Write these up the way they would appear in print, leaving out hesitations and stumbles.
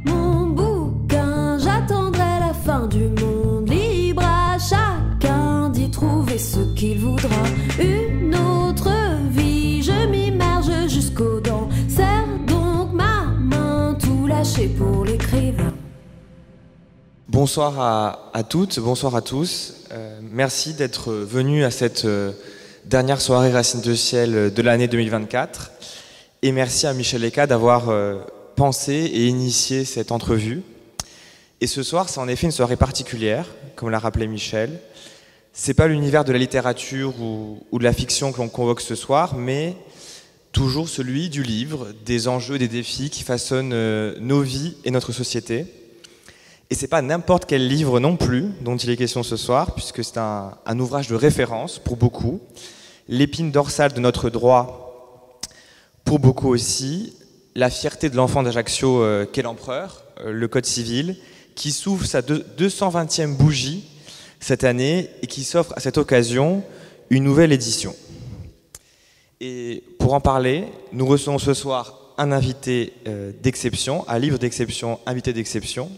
mon bouquin, j'attendrai la fin du monde. Libre à chacun d'y trouver ce qu'il voudra. Une autre vie, je m'immerge jusqu'aux dents. Serre donc ma main, tout lâcher pour l'écrivain. Bonsoir à toutes, bonsoir à tous. Merci d'être venus à cette dernière soirée Racines de Ciel de l'année 2024. Et merci à Michel Eka d'avoir pensé et initié cette entrevue. Et ce soir, c'est en effet une soirée particulière, comme l'a rappelé Michel. C'est pas l'univers de la littérature ou de la fiction que l'on convoque ce soir, mais toujours celui du livre, des enjeux, des défis qui façonnent nos vies et notre société. Et c'est pas n'importe quel livre non plus dont il est question ce soir, puisque c'est un ouvrage de référence pour beaucoup, l'épine dorsale de notre droit pour beaucoup aussi, la fierté de l'enfant d'Ajaccio qu'est l'empereur, le Code civil, qui s'ouvre sa 220e bougie cette année et qui s'offre à cette occasion une nouvelle édition. Et pour en parler, nous recevons ce soir un invité d'exception, un livre d'exception, invité d'exception,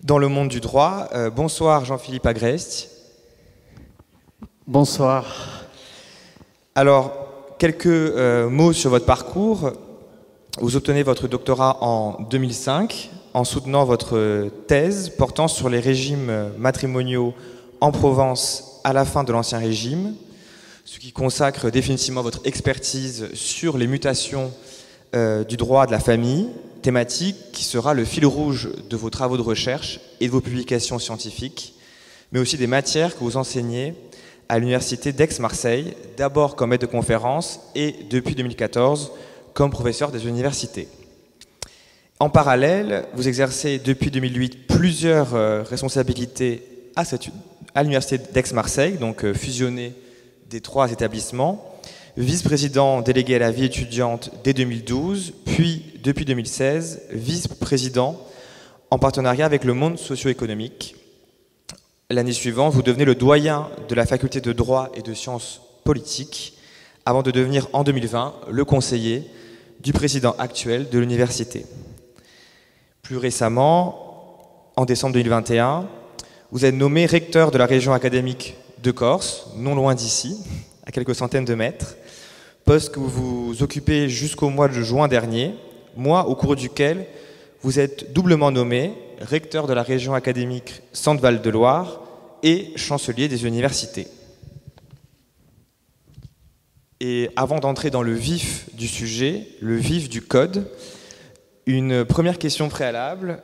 dans le monde du droit. Bonsoir Jean-Philippe Agreste. Bonsoir. Alors, quelques mots sur votre parcours. Vous obtenez votre doctorat en 2005 en soutenant votre thèse portant sur les régimes matrimoniaux en Provence à la fin de l'Ancien Régime, ce qui consacre définitivement votre expertise sur les mutations du droit de la famille, thématique qui sera le fil rouge de vos travaux de recherche et de vos publications scientifiques, mais aussi des matières que vous enseignez à l'université d'Aix-Marseille, d'abord comme maître de conférence et depuis 2014 comme professeur des universités. En parallèle, vous exercez depuis 2008 plusieurs responsabilités à l'université d'Aix-Marseille, donc fusionnée des 3 établissements, vice-président délégué à la vie étudiante dès 2012, puis depuis 2016, vice-président en partenariat avec le Monde socio-économique. L'année suivante, vous devenez le doyen de la faculté de droit et de sciences politiques, avant de devenir en 2020 le conseiller du président actuel de l'université. Plus récemment, en décembre 2021, vous êtes nommé recteur de la région académique de Corse, non loin d'ici, à quelques centaines de mètres, poste que vous occupez jusqu'au mois de juin dernier, mois au cours duquel vous êtes doublement nommé recteur de la région académique Centre-Val de Loire et chancelier des universités. Et avant d'entrer dans le vif du sujet, le vif du code, une première question préalable,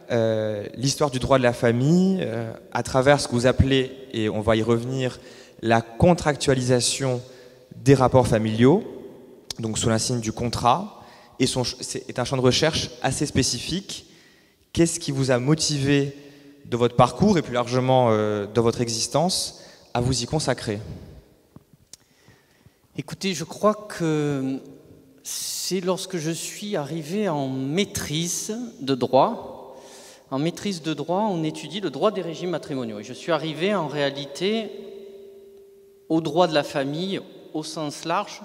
l'histoire du droit de la famille, à travers ce que vous appelez, et on va y revenir, la contractualisation des rapports familiaux, donc sous l'insigne du contrat, et c'est un champ de recherche assez spécifique. Qu'est-ce qui vous a motivé de votre parcours et plus largement de votre existence à vous y consacrer ? Écoutez, je crois que c'est lorsque je suis arrivé en maîtrise de droit. En maîtrise de droit, on étudie le droit des régimes matrimoniaux. Et je suis arrivé en réalité au droit de la famille au sens large,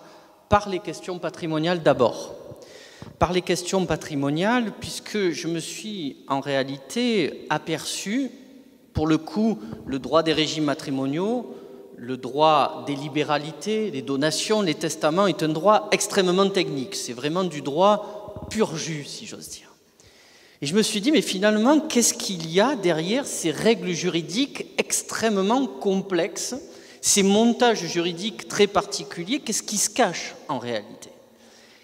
par les questions patrimoniales d'abord. Par les questions patrimoniales, puisque je me suis en réalité aperçu, pour le coup, le droit des régimes matrimoniaux, le droit des libéralités, les donations, les testaments est un droit extrêmement technique. C'est vraiment du droit pur jus, si j'ose dire. Et je me suis dit, mais finalement, qu'est-ce qu'il y a derrière ces règles juridiques extrêmement complexes, ces montages juridiques très particuliers, qu'est-ce qui se cache en réalité?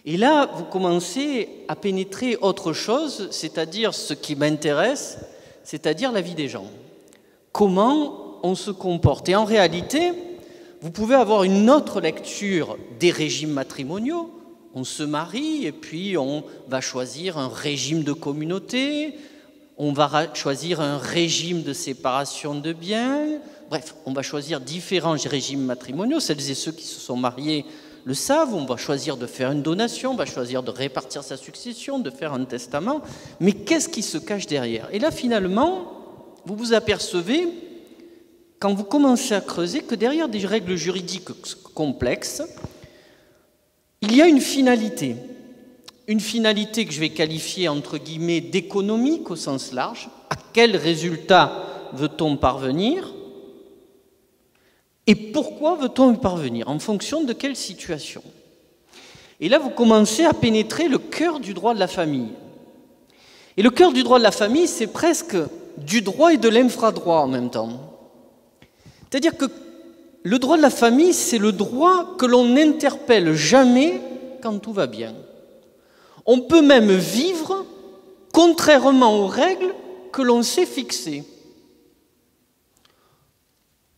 Et là, vous commencez à pénétrer autre chose, c'est-à-dire ce qui m'intéresse, c'est-à-dire la vie des gens. Comment on se comporte. Et en réalité, vous pouvez avoir une autre lecture des régimes matrimoniaux. On se marie et puis on va choisir un régime de communauté, on va choisir un régime de séparation de biens. Bref, on va choisir différents régimes matrimoniaux. Celles et ceux qui se sont mariés le savent. On va choisir de faire une donation, on va choisir de répartir sa succession, de faire un testament. Mais qu'est-ce qui se cache derrière? Et là, finalement, vous vous apercevez, quand vous commencez à creuser, que derrière des règles juridiques complexes, il y a une finalité. une finalité que je vais qualifier entre guillemets d'économique au sens large. À quel résultat veut-on parvenir? Et pourquoi veut-on y parvenir? En fonction de quelle situation? Et là, vous commencez à pénétrer le cœur du droit de la famille. Et le cœur du droit de la famille, c'est presque du droit et de l'infradroit en même temps. C'est-à-dire que le droit de la famille, c'est le droit que l'on n'interpelle jamais quand tout va bien. On peut même vivre contrairement aux règles que l'on s'est fixées.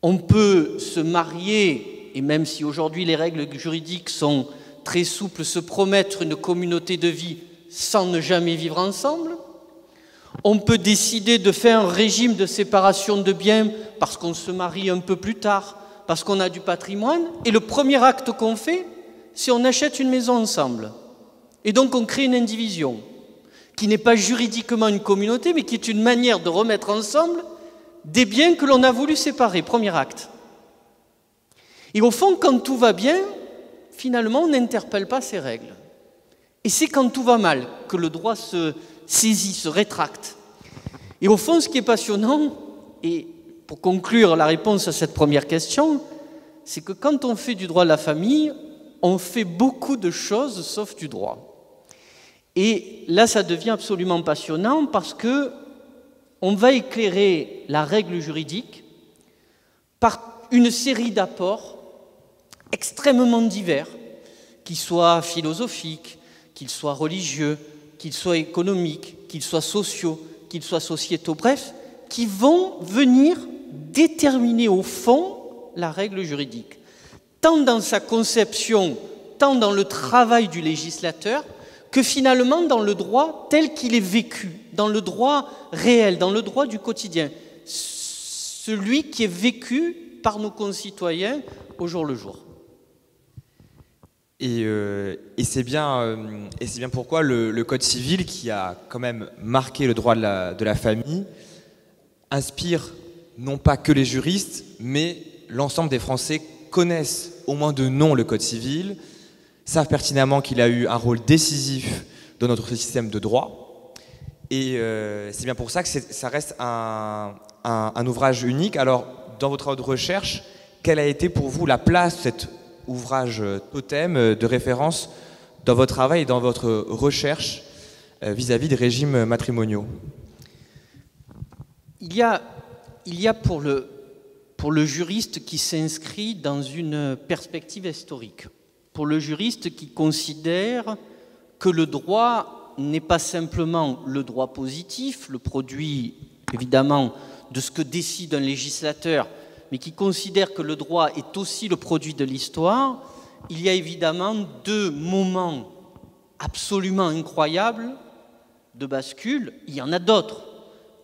On peut se marier, et même si aujourd'hui les règles juridiques sont très souples, se promettre une communauté de vie sans ne jamais vivre ensemble. On peut décider de faire un régime de séparation de biens parce qu'on se marie un peu plus tard, parce qu'on a du patrimoine, et le premier acte qu'on fait, c'est on achète une maison ensemble. Et donc on crée une indivision, qui n'est pas juridiquement une communauté, mais qui est une manière de remettre ensemble des biens que l'on a voulu séparer, premier acte. Et au fond, quand tout va bien, finalement, on n'interpelle pas ces règles. Et c'est quand tout va mal que le droit se saisit, se rétracte. Et au fond, ce qui est passionnant, et pour conclure la réponse à cette première question, c'est que quand on fait du droit de la famille, on fait beaucoup de choses sauf du droit. Et là, ça devient absolument passionnant parce que on va éclairer la règle juridique par une série d'apports extrêmement divers, qu'ils soient philosophiques, qu'ils soient religieux, qu'ils soient économiques, qu'ils soient sociaux, qu'ils soient sociétaux, bref, qui vont venir déterminer au fond la règle juridique, tant dans sa conception, tant dans le travail du législateur, que finalement dans le droit tel qu'il est vécu, dans le droit réel, dans le droit du quotidien, celui qui est vécu par nos concitoyens au jour le jour. Et c'est bien pourquoi le Code civil, qui a quand même marqué le droit de la famille, inspire non pas que les juristes, mais l'ensemble des Français connaissent au moins de nom le Code civil, savent pertinemment qu'il a eu un rôle décisif dans notre système de droit. Et c'est bien pour ça que ça reste un ouvrage unique. Alors, dans votre travail de recherche, quelle a été pour vous la place de cet ouvrage totem de référence dans votre travail et dans votre recherche vis-à-vis des régimes matrimoniaux? Il y a pour le juriste qui s'inscrit dans une perspective historique, pour le juriste qui considère que le droit n'est pas simplement le droit positif, le produit évidemment de ce que décide un législateur, mais qui considère que le droit est aussi le produit de l'histoire, il y a évidemment deux moments absolument incroyables de bascule. Il y en a d'autres.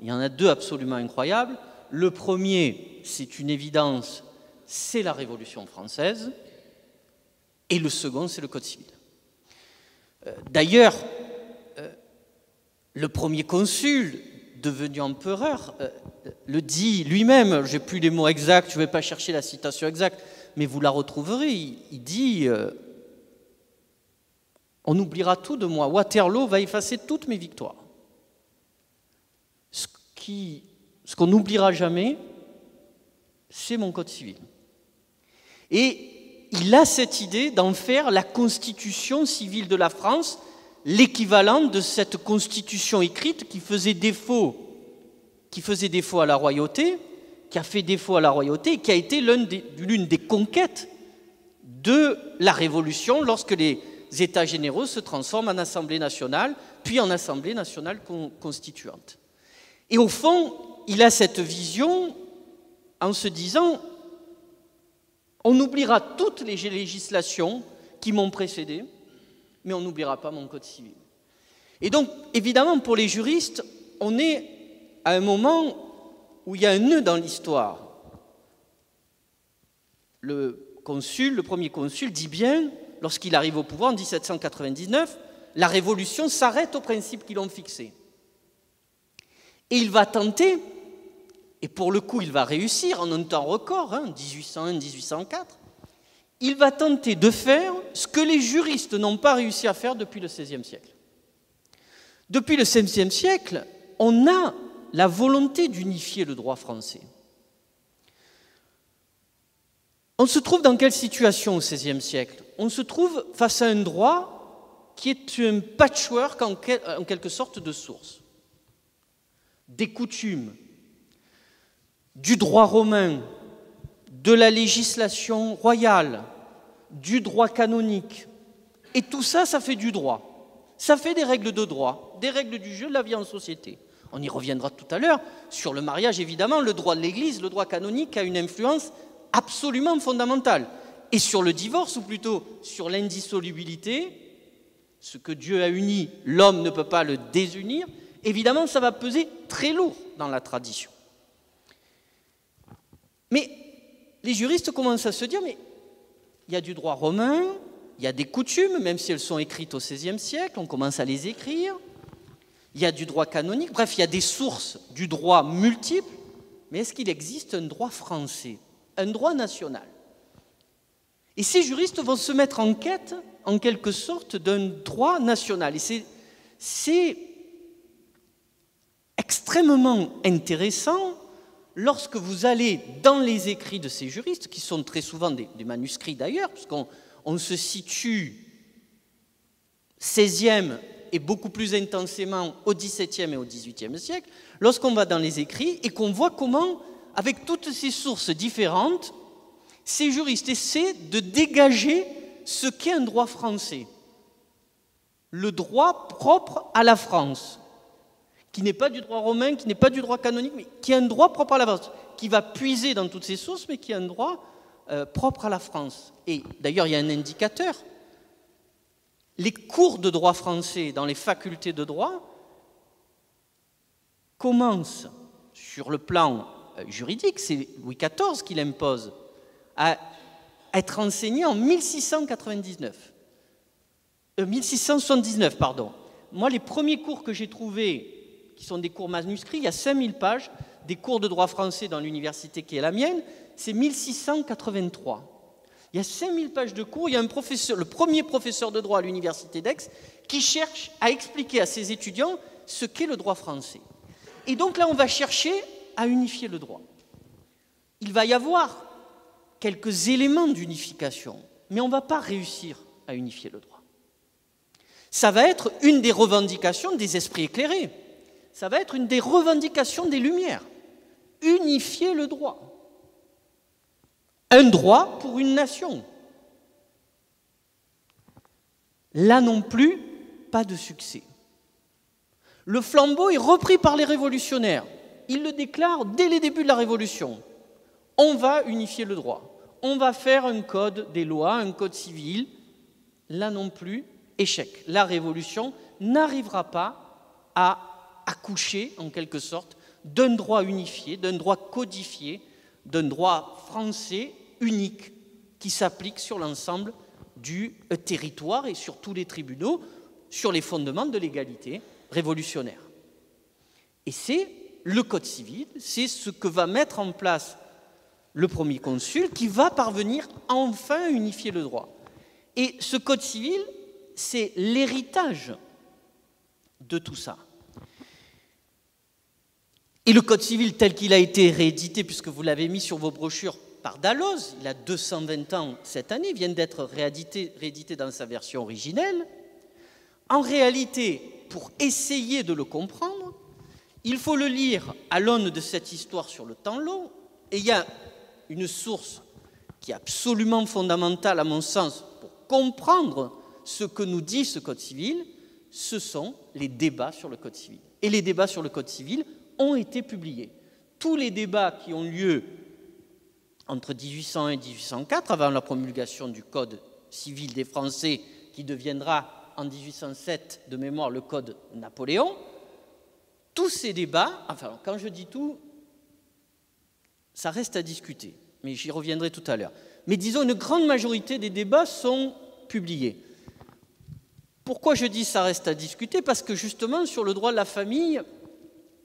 Il y en a deux absolument incroyables. Le premier, c'est une évidence, c'est la Révolution française. Et le second, c'est le Code civil. D'ailleurs, le premier consul, devenu empereur, le dit lui-même, je n'ai plus les mots exacts, je ne vais pas chercher la citation exacte, mais vous la retrouverez, il dit « On oubliera tout de moi, Waterloo va effacer toutes mes victoires. » Ce qu'on n'oubliera jamais, c'est mon Code civil. Et il a cette idée d'en faire la constitution civile de la France, l'équivalent de cette constitution écrite qui faisait défaut à la royauté, qui a fait défaut à la royauté et qui a été l'une des conquêtes de la Révolution lorsque les États généraux se transforment en Assemblée nationale, puis en Assemblée nationale constituante. Et au fond, il a cette vision en se disant on oubliera toutes les législations qui m'ont précédé, mais on n'oubliera pas mon Code civil. Et donc, évidemment, pour les juristes, on est à un moment où il y a un nœud dans l'histoire. Le premier consul dit bien, lorsqu'il arrive au pouvoir en 1799, la Révolution s'arrête aux principes qu'ils ont fixés. Et il va tenter, et pour le coup il va réussir en un temps record, 1801-1804, il va tenter de faire ce que les juristes n'ont pas réussi à faire depuis le XVIe siècle. Depuis le XVIe siècle, on a la volonté d'unifier le droit français. On se trouve dans quelle situation au XVIe siècle? On se trouve face à un droit qui est un patchwork en quelque sorte de sources. Des coutumes, du droit romain, de la législation royale, du droit canonique. Et tout ça, ça fait du droit. Ça fait des règles de droit, des règles du jeu de la vie en société. On y reviendra tout à l'heure. Sur le mariage, évidemment, le droit de l'Église, le droit canonique a une influence absolument fondamentale. Et sur le divorce, ou plutôt sur l'indissolubilité, ce que Dieu a uni, l'homme ne peut pas le désunir, évidemment, ça va peser très lourd dans la tradition. Mais les juristes commencent à se dire, mais il y a du droit romain, il y a des coutumes, même si elles sont écrites au XVIe siècle, on commence à les écrire, il y a du droit canonique, bref, il y a des sources du droit multiples, mais est-ce qu'il existe un droit français, un droit national? Et ces juristes vont se mettre en quête, en quelque sorte, d'un droit national. Et c'est extrêmement intéressant lorsque vous allez dans les écrits de ces juristes, qui sont très souvent des manuscrits d'ailleurs, puisqu'on se situe 16e et beaucoup plus intensément au XVIIe et au XVIIIe siècle, lorsqu'on va dans les écrits et qu'on voit comment, avec toutes ces sources différentes, ces juristes essaient de dégager ce qu'est un droit français, le droit propre à la France, qui n'est pas du droit romain, qui n'est pas du droit canonique, mais qui est un droit propre à la France, qui va puiser dans toutes ces sources, mais qui est un droit propre à la France. Et d'ailleurs, il y a un indicateur. Les cours de droit français dans les facultés de droit commencent, sur le plan juridique, c'est Louis XIV qui l'impose, à être enseignés en 1679, pardon. Moi, les premiers cours que j'ai trouvés, qui sont des cours manuscrits, il y a 5000 pages, des cours de droit français dans l'université qui est la mienne, c'est 1683. Il y a 5000 pages de cours, il y a un professeur, le premier professeur de droit à l'université d'Aix, qui cherche à expliquer à ses étudiants ce qu'est le droit français. Et donc là, on va chercher à unifier le droit. Il va y avoir quelques éléments d'unification, mais on ne va pas réussir à unifier le droit. Ça va être une des revendications des esprits éclairés. Ça va être une des revendications des Lumières. Unifier le droit. Un droit pour une nation. Là non plus, pas de succès. Le flambeau est repris par les révolutionnaires. Ils le déclarent dès les débuts de la Révolution. On va unifier le droit. On va faire un code des lois, un code civil. Là non plus, échec. La Révolution n'arrivera pas à accoucher, en quelque sorte, d'un droit unifié, d'un droit codifié, d'un droit français unique qui s'applique sur l'ensemble du territoire et sur tous les tribunaux, sur les fondements de l'égalité révolutionnaire. Et c'est le Code civil, c'est ce que va mettre en place le premier consul qui va parvenir enfin à unifier le droit. Et ce Code civil, c'est l'héritage de tout ça. Et le Code civil tel qu'il a été réédité, puisque vous l'avez mis sur vos brochures par Dalloz, il a 220 ans cette année, vient d'être réédité dans sa version originelle. En réalité, pour essayer de le comprendre, il faut le lire à l'aune de cette histoire sur le temps long, et il y a une source qui est absolument fondamentale à mon sens pour comprendre ce que nous dit ce Code civil, ce sont les débats sur le Code civil. Et les débats sur le Code civil ont été publiés. Tous les débats qui ont lieu entre 1801 et 1804, avant la promulgation du Code civil des Français, qui deviendra en 1807 de mémoire le Code Napoléon, tous ces débats, enfin quand je dis tout, ça reste à discuter, mais j'y reviendrai tout à l'heure. Mais disons, une grande majorité des débats sont publiés. Pourquoi je dis ça reste à discuter? Parce que justement, sur le droit de la famille,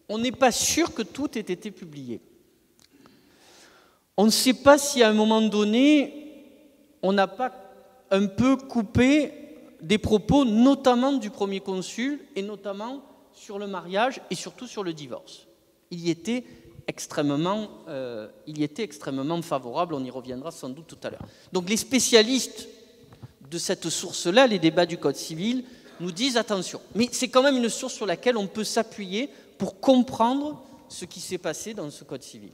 on n'est pas sûr que tout ait été publié. On ne sait pas si à un moment donné, on n'a pas un peu coupé des propos, notamment du premier consul et notamment sur le mariage et surtout sur le divorce. Il y était extrêmement favorable, on y reviendra sans doute tout à l'heure. Donc les spécialistes de cette source-là, les débats du Code civil, nous disent attention. Mais c'est quand même une source sur laquelle on peut s'appuyer pour comprendre ce qui s'est passé dans ce Code civil.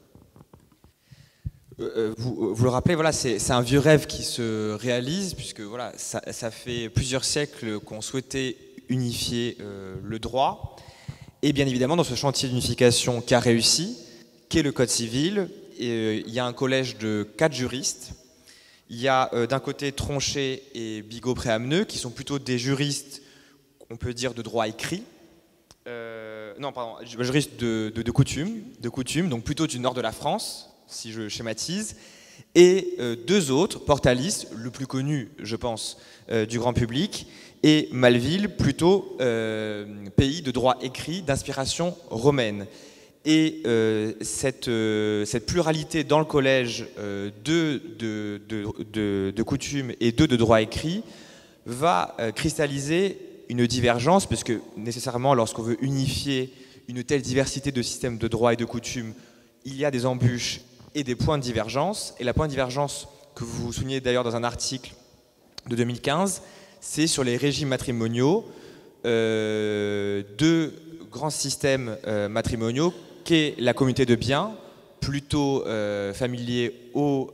Vous le rappelez, voilà, c'est un vieux rêve qui se réalise, puisque voilà, ça fait plusieurs siècles qu'on souhaitait unifier le droit. Et bien évidemment, dans ce chantier d'unification qu'a réussi, qu'est le Code civil, il y a un collège de 4 juristes. Il y a d'un côté Tronchet et Bigot-Préameneux, qui sont plutôt des juristes, on peut dire, de droit écrit. Juristes de coutume, donc plutôt du nord de la France, si je schématise. Et 2 autres, Portalis, le plus connu, je pense, du grand public, et Maleville, plutôt pays de droit écrit d'inspiration romaine. Et cette pluralité dans le collège de coutume et de droit écrit va cristalliser une divergence, puisque nécessairement, lorsqu'on veut unifier une telle diversité de systèmes de droit et de coutume, il y a des embûches et des points de divergence. Et la point de divergence que vous soulignez d'ailleurs dans un article de 2015, c'est sur les régimes matrimoniaux, 2 grands systèmes matrimoniaux, qu'est la communauté de biens, plutôt familier au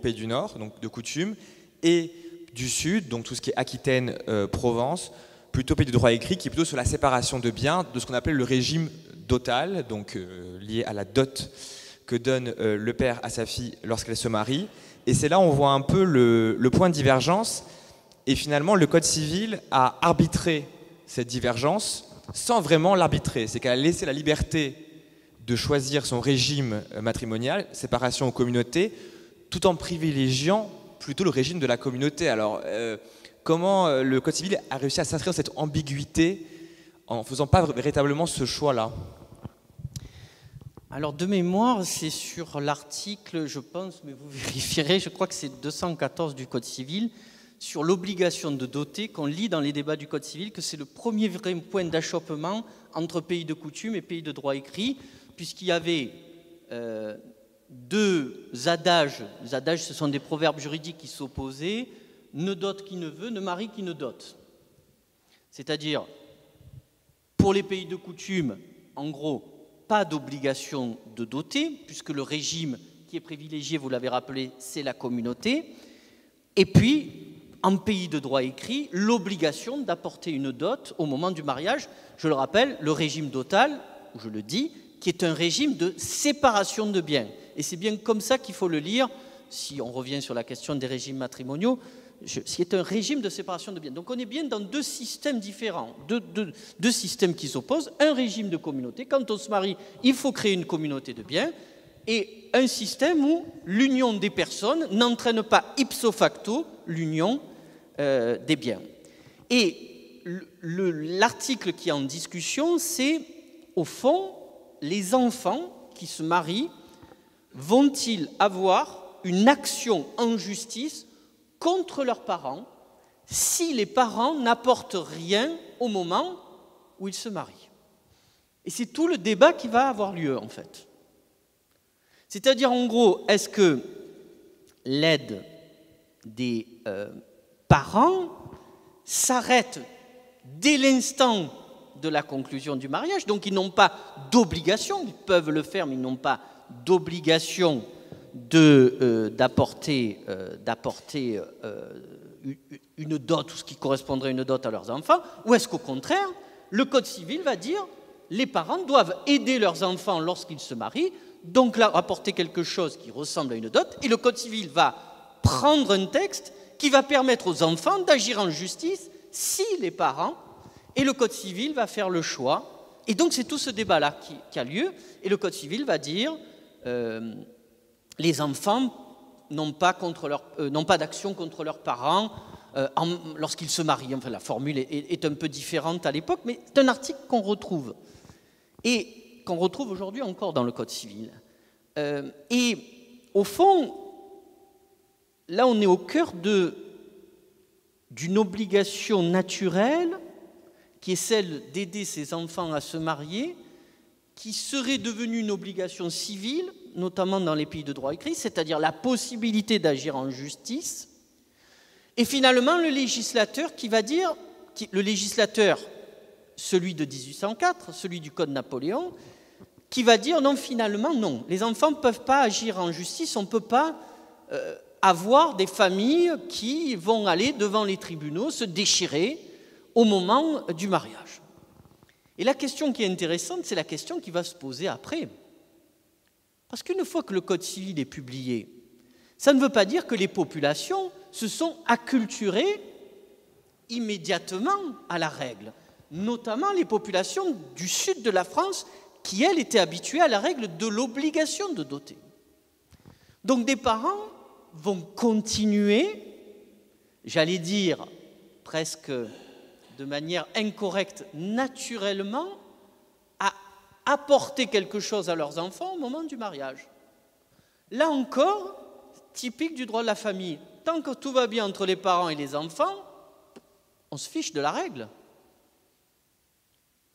pays du Nord, donc de coutume, et du Sud, donc tout ce qui est Aquitaine, Provence, plutôt pays de droit écrit, qui est plutôt sur la séparation de biens, de ce qu'on appelle le régime dotal, donc lié à la dot que donne le père à sa fille lorsqu'elle se marie. Et c'est là où on voit un peu le point de divergence. Et finalement, le Code civil a arbitré cette divergence sans vraiment l'arbitrer. C'est qu'elle a laissé la liberté de choisir son régime matrimonial, séparation aux communautés, tout en privilégiant plutôt le régime de la communauté. Alors, comment le Code civil a réussi à s'inscrire dans cette ambiguïté en ne faisant pas véritablement ce choix-là? Alors, de mémoire, c'est sur l'article, je pense, mais vous vérifierez, je crois que c'est 214 du Code civil, sur l'obligation de doter, qu'on lit dans les débats du Code civil, que c'est le premier vrai point d'achoppement entre pays de coutume et pays de droit écrit, puisqu'il y avait 2 adages. Les adages, ce sont des proverbes juridiques qui s'opposaient. Ne dote qui ne veut, ne marie qui ne dote. C'est-à-dire, pour les pays de coutume, en gros, pas d'obligation de doter, puisque le régime qui est privilégié, vous l'avez rappelé, c'est la communauté. Et puis, en pays de droit écrit, l'obligation d'apporter une dot au moment du mariage. Je le rappelle, le régime dotal, je le dis, qui est un régime de séparation de biens. Et c'est bien comme ça qu'il faut le lire, si on revient sur la question des régimes matrimoniaux, c'est un régime de séparation de biens. Donc on est bien dans 2 systèmes différents, deux systèmes qui s'opposent. Un régime de communauté, quand on se marie, il faut créer une communauté de biens, et un système où l'union des personnes n'entraîne pas ipso facto l'union des biens. Et l'article qui est en discussion, c'est, au fond, les enfants qui se marient vont-ils avoir une action en justice contre leurs parents si les parents n'apportent rien au moment où ils se marient? Et c'est tout le débat qui va avoir lieu, en fait. C'est-à-dire, en gros, est-ce que l'aide des parents s'arrête dès l'instant de la conclusion du mariage? Donc, ils n'ont pas d'obligation, ils peuvent le faire, mais ils n'ont pas d'obligation d'apporter une dot ou ce qui correspondrait à une dot à leurs enfants, ou est-ce qu'au contraire, le Code civil va dire les parents doivent aider leurs enfants lorsqu'ils se marient, donc là apporter quelque chose qui ressemble à une dot, et le Code civil va prendre un texte qui va permettre aux enfants d'agir en justice si les parents, et le Code civil va faire le choix. Et donc c'est tout ce débat-là qui a lieu, et le Code civil va dire les enfants n'ont pas d'action contre leurs parents lorsqu'ils se marient. Enfin, la formule est un peu différente à l'époque, mais c'est un article qu'on retrouve, et qu'on retrouve aujourd'hui encore dans le Code civil. Et au fond, là on est au cœur d'une obligation naturelle qui est celle d'aider ses enfants à se marier, qui serait devenue une obligation civile, notamment dans les pays de droit écrit, c'est-à-dire la possibilité d'agir en justice. Et finalement, le législateur qui va dire, le législateur, celui de 1804, celui du Code Napoléon, qui va dire non, finalement, non. Les enfants ne peuvent pas agir en justice, on ne peut pas avoir des familles qui vont aller devant les tribunaux se déchirer au moment du mariage. Et la question qui est intéressante, c'est la question qui va se poser après. Parce qu'une fois que le Code civil est publié, ça ne veut pas dire que les populations se sont acculturées immédiatement à la règle, notamment les populations du sud de la France qui, elles, étaient habituées à la règle de l'obligation de doter. Donc des parents vont continuer, j'allais dire presque de manière incorrecte, naturellement, à apporter quelque chose à leurs enfants au moment du mariage. Là encore, typique du droit de la famille. Tant que tout va bien entre les parents et les enfants, on se fiche de la règle.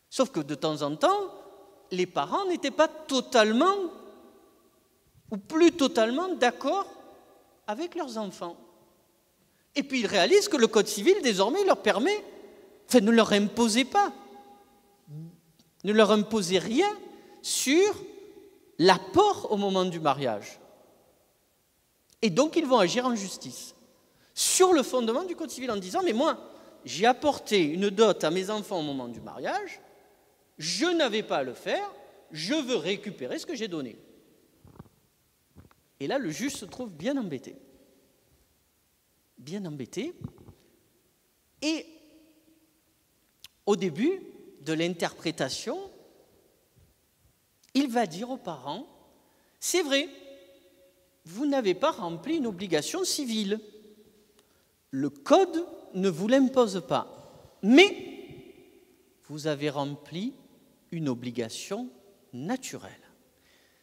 Sauf que de temps en temps, les parents n'étaient pas totalement ou plus totalement d'accord avec leurs enfants. Et puis ils réalisent que le Code civil, désormais, leur permet, enfin, ne leur imposez pas, ne leur imposez rien sur l'apport au moment du mariage. Et donc ils vont agir en justice, sur le fondement du Code civil, en disant « mais moi, j'ai apporté une dot à mes enfants au moment du mariage, je n'avais pas à le faire, je veux récupérer ce que j'ai donné. » Et là, le juge se trouve bien embêté. Bien embêté. Et au début de l'interprétation, il va dire aux parents, c'est vrai, vous n'avez pas rempli une obligation civile. Le Code ne vous l'impose pas. Mais vous avez rempli une obligation naturelle.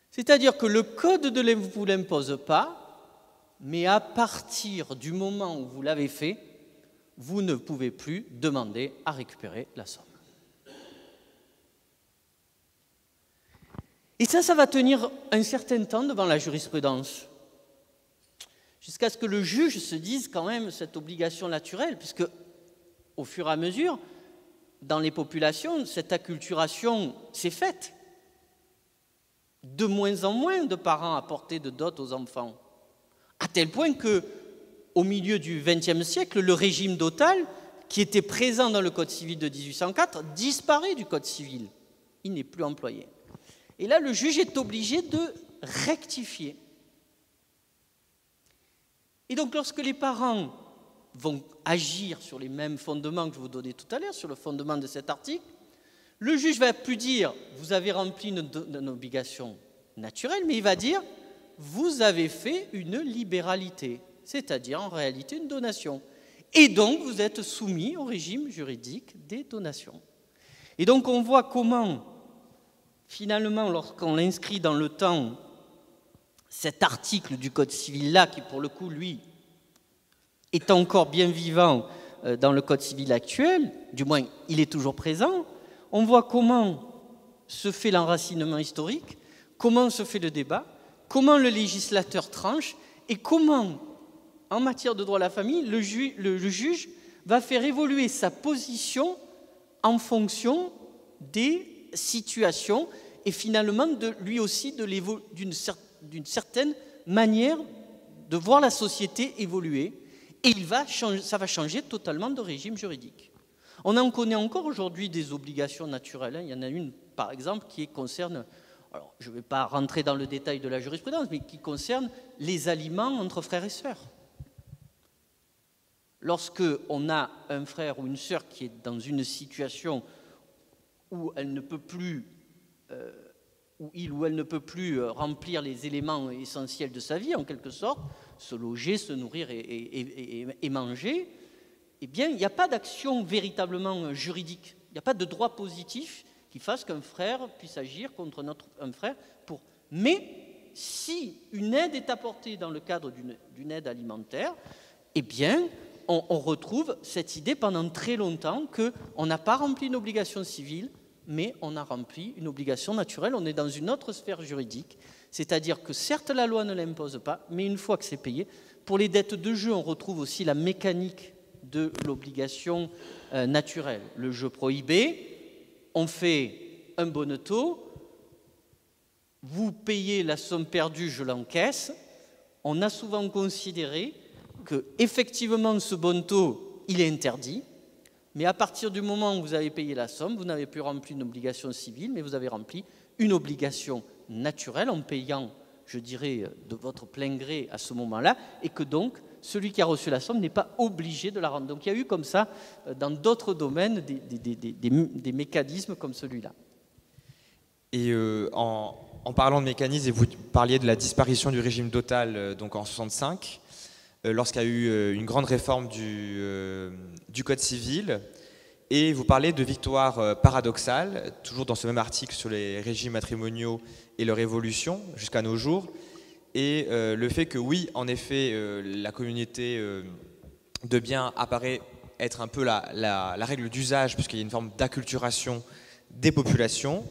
C'est-à-dire que le Code ne vous l'impose pas, mais à partir du moment où vous l'avez fait, vous ne pouvez plus demander à récupérer la somme. Et ça va tenir un certain temps devant la jurisprudence, jusqu'à ce que le juge se dise quand même cette obligation naturelle, puisque au fur et à mesure, dans les populations, cette acculturation s'est faite. De moins en moins de parents apportaient de dot aux enfants, à tel point que, au milieu du XXe siècle, le régime dotal, qui était présent dans le Code civil de 1804, disparaît du Code civil. Il n'est plus employé. Et là, le juge est obligé de rectifier. Et donc, lorsque les parents vont agir sur les mêmes fondements que je vous donnais tout à l'heure, sur le fondement de cet article, le juge va plus dire « vous avez rempli une obligation naturelle », mais il va dire « vous avez fait une libéralité », c'est-à-dire en réalité une donation. Et donc, vous êtes soumis au régime juridique des donations. Et donc, on voit comment, finalement, lorsqu'on l'inscrit dans le temps, cet article du Code civil-là, qui pour le coup, lui, est encore bien vivant dans le Code civil actuel, du moins, il est toujours présent, on voit comment se fait l'enracinement historique, comment se fait le débat, comment le législateur tranche et comment, en matière de droit à la famille, le juge va faire évoluer sa position en fonction des situations et finalement, lui aussi, d'une certaine manière de voir la société évoluer. Et ça va changer totalement de régime juridique. On en connaît encore aujourd'hui des obligations naturelles. Il y en a une, par exemple, qui concerne, alors je ne vais pas rentrer dans le détail de la jurisprudence, mais qui concerne les aliments entre frères et sœurs. Lorsqu'on a un frère ou une sœur qui est dans une situation où elle ne peut plus, où il ou elle ne peut plus remplir les éléments essentiels de sa vie, en quelque sorte, se loger, se nourrir et manger, eh bien, il n'y a pas d'action véritablement juridique. Il n'y a pas de droit positif qui fasse qu'un frère puisse agir contre un frère. Mais si une aide est apportée dans le cadre d'une aide alimentaire, eh bien, on retrouve cette idée pendant très longtemps qu'on n'a pas rempli une obligation civile, mais on a rempli une obligation naturelle. On est dans une autre sphère juridique, c'est-à-dire que certes la loi ne l'impose pas, mais une fois que c'est payé, pour les dettes de jeu, on retrouve aussi la mécanique de l'obligation naturelle. Le jeu prohibé, on fait un bonneteau, vous payez la somme perdue, je l'encaisse. On a souvent considéré que effectivement ce bonneteau, il est interdit, mais à partir du moment où vous avez payé la somme, vous n'avez plus rempli une obligation civile, mais vous avez rempli une obligation naturelle en payant, je dirais, de votre plein gré à ce moment-là, et que donc celui qui a reçu la somme n'est pas obligé de la rendre. Donc il y a eu comme ça, dans d'autres domaines, des mécanismes comme celui-là. Et en parlant de mécanismes, et vous parliez de la disparition du régime dotal donc en 1965, lorsqu'il y a eu une grande réforme du Code civil, et vous parlez de victoire paradoxale, toujours dans ce même article sur les régimes matrimoniaux et leur évolution jusqu'à nos jours, et le fait que oui, en effet, la communauté de biens apparaît être un peu la règle d'usage, puisqu'il y a une forme d'acculturation des populations,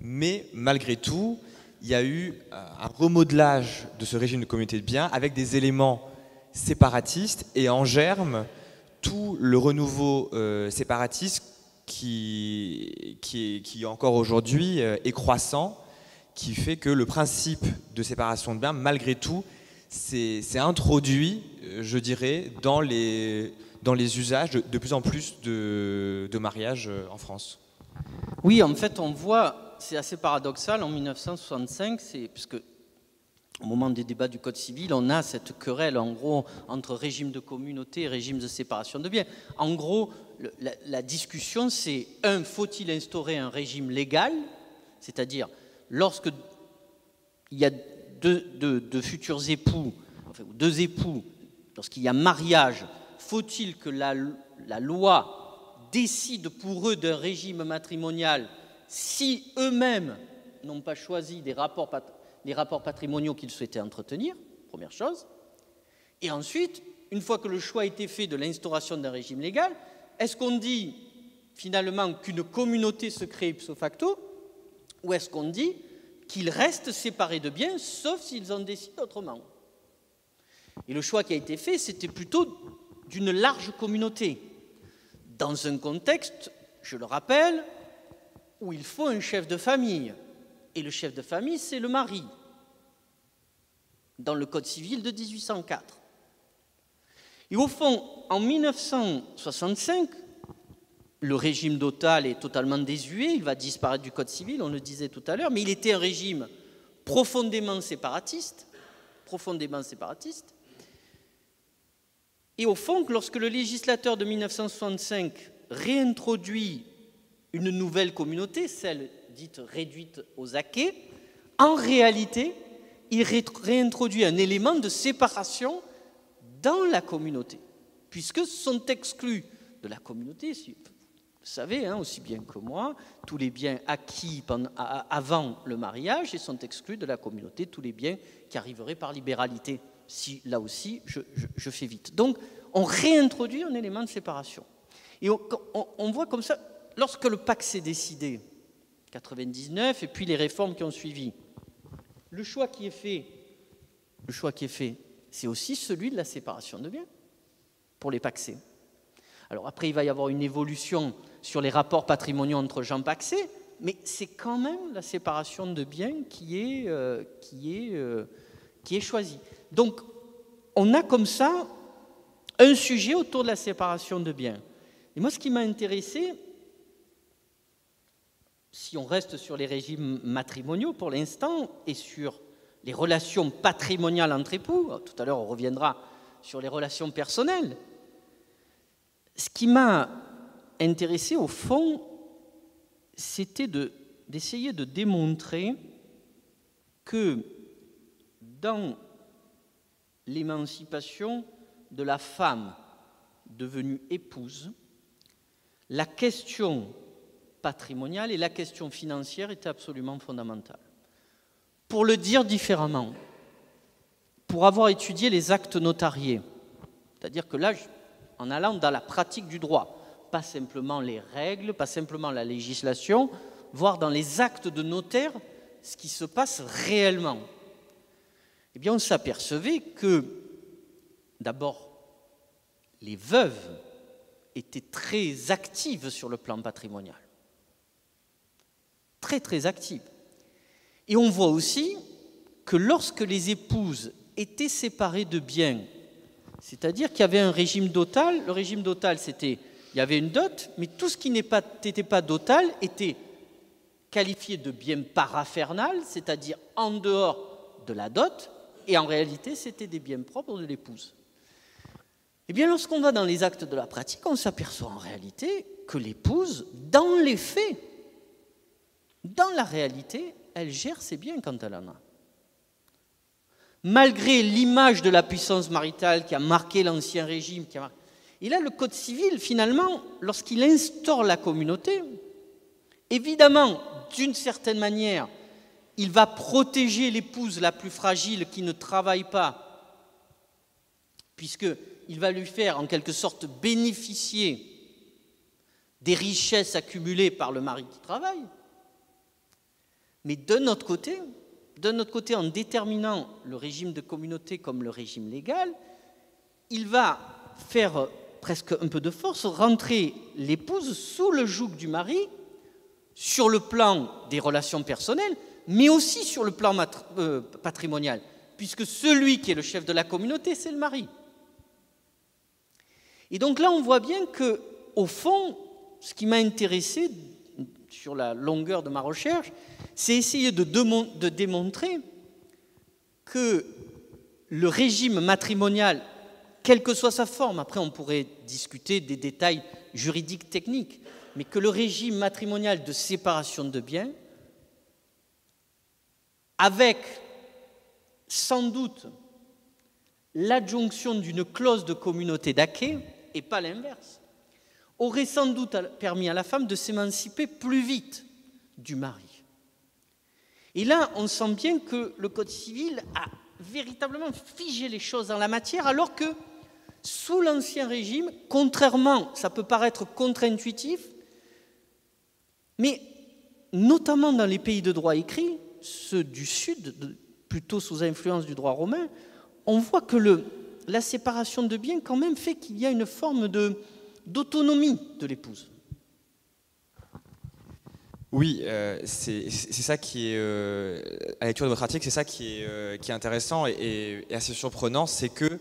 mais malgré tout, il y a eu un remodelage de ce régime de communauté de biens avec des éléments séparatistes et en germe tout le renouveau séparatiste qui encore aujourd'hui est croissant, qui fait que le principe de séparation de biens, malgré tout, c'est introduit, je dirais, dans les usages de plus en plus de mariages en France. Oui, en fait, on voit, c'est assez paradoxal, en 1965, puisque au moment des débats du Code civil, on a cette querelle, en gros, entre régime de communauté et régime de séparation de biens. En gros, la discussion, c'est, faut-il instaurer un régime légal, c'est-à-dire, lorsque il y a deux futurs époux, enfin, deux époux, lorsqu'il y a mariage, faut-il que la loi décide pour eux d'un régime matrimonial si eux-mêmes n'ont pas choisi des rapports patrimoniaux qu'ils souhaitaient entretenir, première chose. Et ensuite, une fois que le choix a été fait de l'instauration d'un régime légal, est-ce qu'on dit finalement qu'une communauté se crée ipso facto, ou est-ce qu'on dit qu'ils restent séparés de biens, sauf s'ils en décident autrement? Et le choix qui a été fait, c'était plutôt d'une large communauté, dans un contexte, je le rappelle, où il faut un chef de famille. Et le chef de famille, c'est le mari, dans le Code civil de 1804. Et au fond, en 1965, le régime dotal est totalement désuet, il va disparaître du Code civil, on le disait tout à l'heure, mais il était un régime profondément séparatiste. Et au fond, lorsque le législateur de 1965 réintroduit une nouvelle communauté, celle dite réduite aux acquets, en réalité, il réintroduit un élément de séparation dans la communauté, puisque sont exclus de la communauté, vous savez, aussi bien que moi, tous les biens acquis avant le mariage et sont exclus de la communauté, tous les biens qui arriveraient par libéralité. Si, là aussi, je fais vite. Donc, on réintroduit un élément de séparation. Et on voit comme ça, lorsque le pacte s'est décidé, 99, et puis les réformes qui ont suivi, le choix qui est fait, c'est aussi celui de la séparation de biens pour les pacsés. Alors après, il va y avoir une évolution sur les rapports patrimoniaux entre gens pacsés, mais c'est quand même la séparation de biens qui est choisie. Donc, on a comme ça un sujet autour de la séparation de biens. Et moi, ce qui m'a intéressé, si on reste sur les régimes matrimoniaux pour l'instant et sur les relations patrimoniales entre époux, tout à l'heure on reviendra sur les relations personnelles, ce qui m'a intéressé au fond, c'était d'essayer de démontrer que dans l'émancipation de la femme devenue épouse, la question patrimoniale et la question financière étaient absolument fondamentales. Pour le dire différemment, pour avoir étudié les actes notariés, c'est-à-dire que là, en allant dans la pratique du droit. Pas simplement les règles, pas simplement la législation, voire dans les actes de notaire, ce qui se passe réellement. Eh bien, on s'apercevait que, d'abord, les veuves étaient très actives sur le plan patrimonial. Très, très actives. Et on voit aussi que lorsque les épouses étaient séparées de biens, c'est-à-dire qu'il y avait un régime dotal, le régime dotal, c'était, il y avait une dot, mais tout ce qui n'était pas dotal était qualifié de bien paraphernal, c'est-à-dire en dehors de la dot, et en réalité, c'était des biens propres de l'épouse. Eh bien, lorsqu'on va dans les actes de la pratique, on s'aperçoit en réalité que l'épouse, dans les faits, dans la réalité, elle gère ses biens quand elle en a. Malgré l'image de la puissance maritale qui a marqué l'Ancien Régime, et là, le Code civil, finalement, lorsqu'il instaure la communauté, évidemment, d'une certaine manière, il va protéger l'épouse la plus fragile qui ne travaille pas, puisqu'il va lui faire en quelque sorte bénéficier des richesses accumulées par le mari qui travaille. Mais de notre côté, en déterminant le régime de communauté comme le régime légal, il va faire presque un peu de force rentrer l'épouse sous le joug du mari sur le plan des relations personnelles, mais aussi sur le plan patrimonial, puisque celui qui est le chef de la communauté, c'est le mari. Et donc là, on voit bien que, au fond, ce qui m'a intéressé sur la longueur de ma recherche, c'est essayer de démontrer que le régime matrimonial, quelle que soit sa forme, après on pourrait discuter des détails juridiques techniques, mais que le régime matrimonial de séparation de biens, avec sans doute l'adjonction d'une clause de communauté d'acquêt, et pas l'inverse, aurait sans doute permis à la femme de s'émanciper plus vite du mari. Et là, on sent bien que le Code civil a véritablement figé les choses en la matière, alors que sous l'Ancien Régime, contrairement, ça peut paraître contre-intuitif, mais notamment dans les pays de droit écrit, ceux du Sud, plutôt sous influence du droit romain, on voit que la séparation de biens quand même fait qu'il y a une forme d'autonomie de l'épouse. Oui, c'est ça qui est, à la lecture de votre article, c'est ça qui est intéressant et assez surprenant, c'est que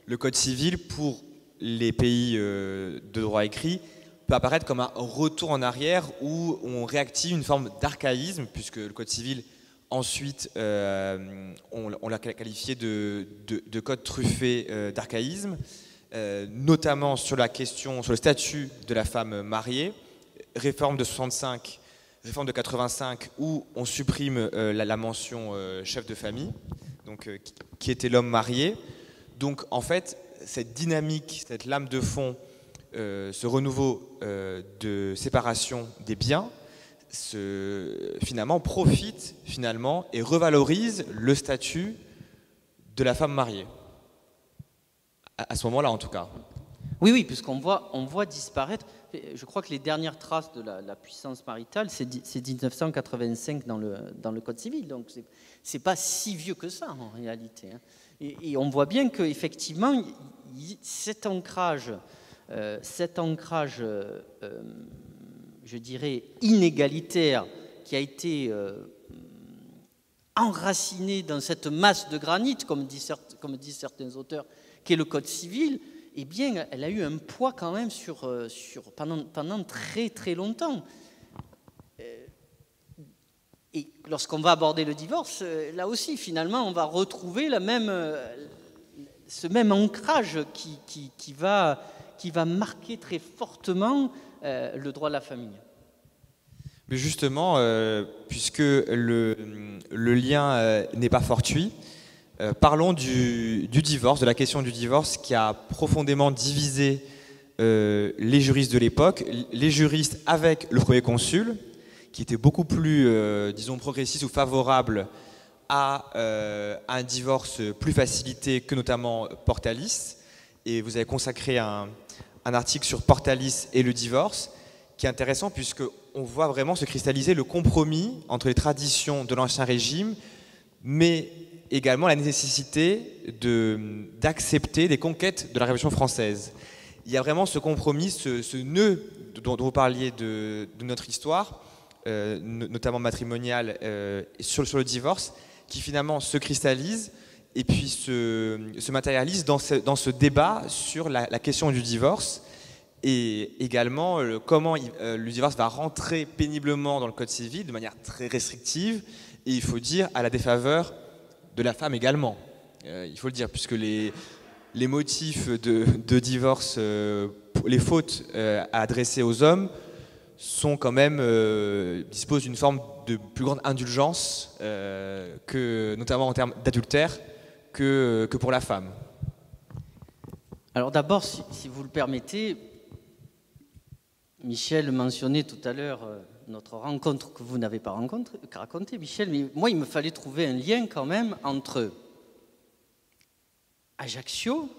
le Code civil, pour les pays de droit écrit, peut apparaître comme un retour en arrière où on réactive une forme d'archaïsme, puisque le Code civil, ensuite, on l'a qualifié de code truffé d'archaïsme, notamment sur la question, sur le statut de la femme mariée, réforme de 65, réforme de 85, où on supprime la mention chef de famille, donc, qui était l'homme marié. Donc en fait, cette dynamique, cette lame de fond, ce renouveau de séparation des biens, finalement profite et revalorise le statut de la femme mariée. À ce moment-là, en tout cas. Oui, puisqu'on voit disparaître. Je crois que les dernières traces de la puissance maritale, c'est 1985 dans le Code civil. Donc c'est pas si vieux que ça en réalité. Et on voit bien qu'effectivement, cet ancrage, je dirais, inégalitaire, qui a été enraciné dans cette masse de granit, comme disent certains auteurs, qui est le Code civil, eh bien, elle a eu un poids quand même pendant très très longtemps. Et lorsqu'on va aborder le divorce, là aussi, finalement, on va retrouver ce même ancrage qui va marquer très fortement le droit de la famille. Mais justement, puisque le lien n'est pas fortuit, parlons du divorce, de la question du divorce qui a profondément divisé les juristes de l'époque, les juristes avec le premier consul, qui était beaucoup plus, disons, progressiste ou favorable à un divorce plus facilité que notamment Portalis. Et vous avez consacré un un article sur Portalis et le divorce, qui est intéressant puisqu'on voit vraiment se cristalliser le compromis entre les traditions de l'Ancien Régime, mais également la nécessité d'accepter des conquêtes de la Révolution française. Il y a vraiment ce compromis, ce nœud dont vous parliez de notre histoire, notamment matrimoniale, sur le divorce, qui finalement se cristallise et puis se matérialise dans ce débat sur la question du divorce, et également comment le divorce va rentrer péniblement dans le Code civil de manière très restrictive, et il faut dire à la défaveur de la femme également. Il faut le dire, puisque les motifs de divorce, les fautes à adresser aux hommes sont quand même, disposent d'une forme de plus grande indulgence, notamment en termes d'adultère, que pour la femme. Alors d'abord, si vous le permettez, Michel mentionnait tout à l'heure notre rencontre que vous n'avez pas racontée, Michel, mais moi, il me fallait trouver un lien quand même entre Ajaccio,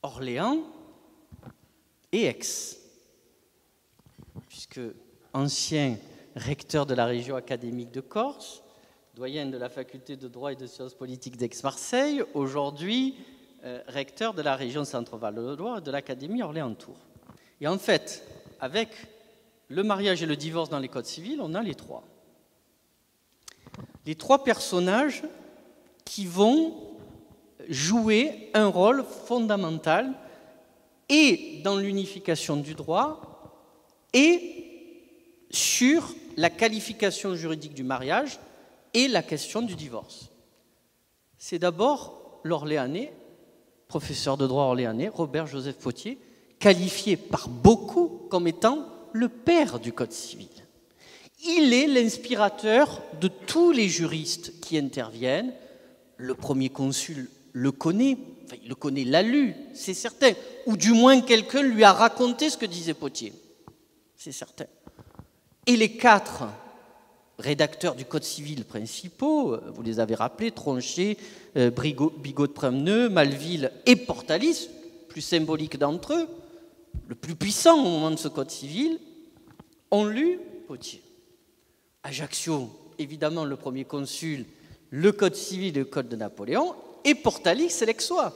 Orléans et Aix. Puisque ancien recteur de la région académique de Corse, doyen de la faculté de droit et de sciences politiques d'Aix-Marseille, aujourd'hui recteur de la région Centre-Val de Loire et de l'Académie Orléans-Tours. Et en fait, avec le mariage et le divorce dans les codes civils, on a les trois. Les trois personnages qui vont jouer un rôle fondamental et dans l'unification du droit et sur la qualification juridique du mariage et la question du divorce. C'est d'abord l'Orléanais, professeur de droit orléanais, Robert-Joseph Potier, qualifié par beaucoup comme étant le père du Code civil. Il est l'inspirateur de tous les juristes qui interviennent. Le premier consul le connaît, enfin, il le connaît, l'a lu, c'est certain, ou du moins quelqu'un lui a raconté ce que disait Potier, c'est certain. Et les quatre rédacteurs du Code civil principaux, vous les avez rappelés, Tronchet, Bigot de Prameneux, Malville et Portalis, plus symbolique d'entre eux, le plus puissant au moment de ce Code civil, ont lu Potier. Ajaccio, évidemment le premier consul, le Code civil et le Code de Napoléon, et Portalis, c'est l'Aixois,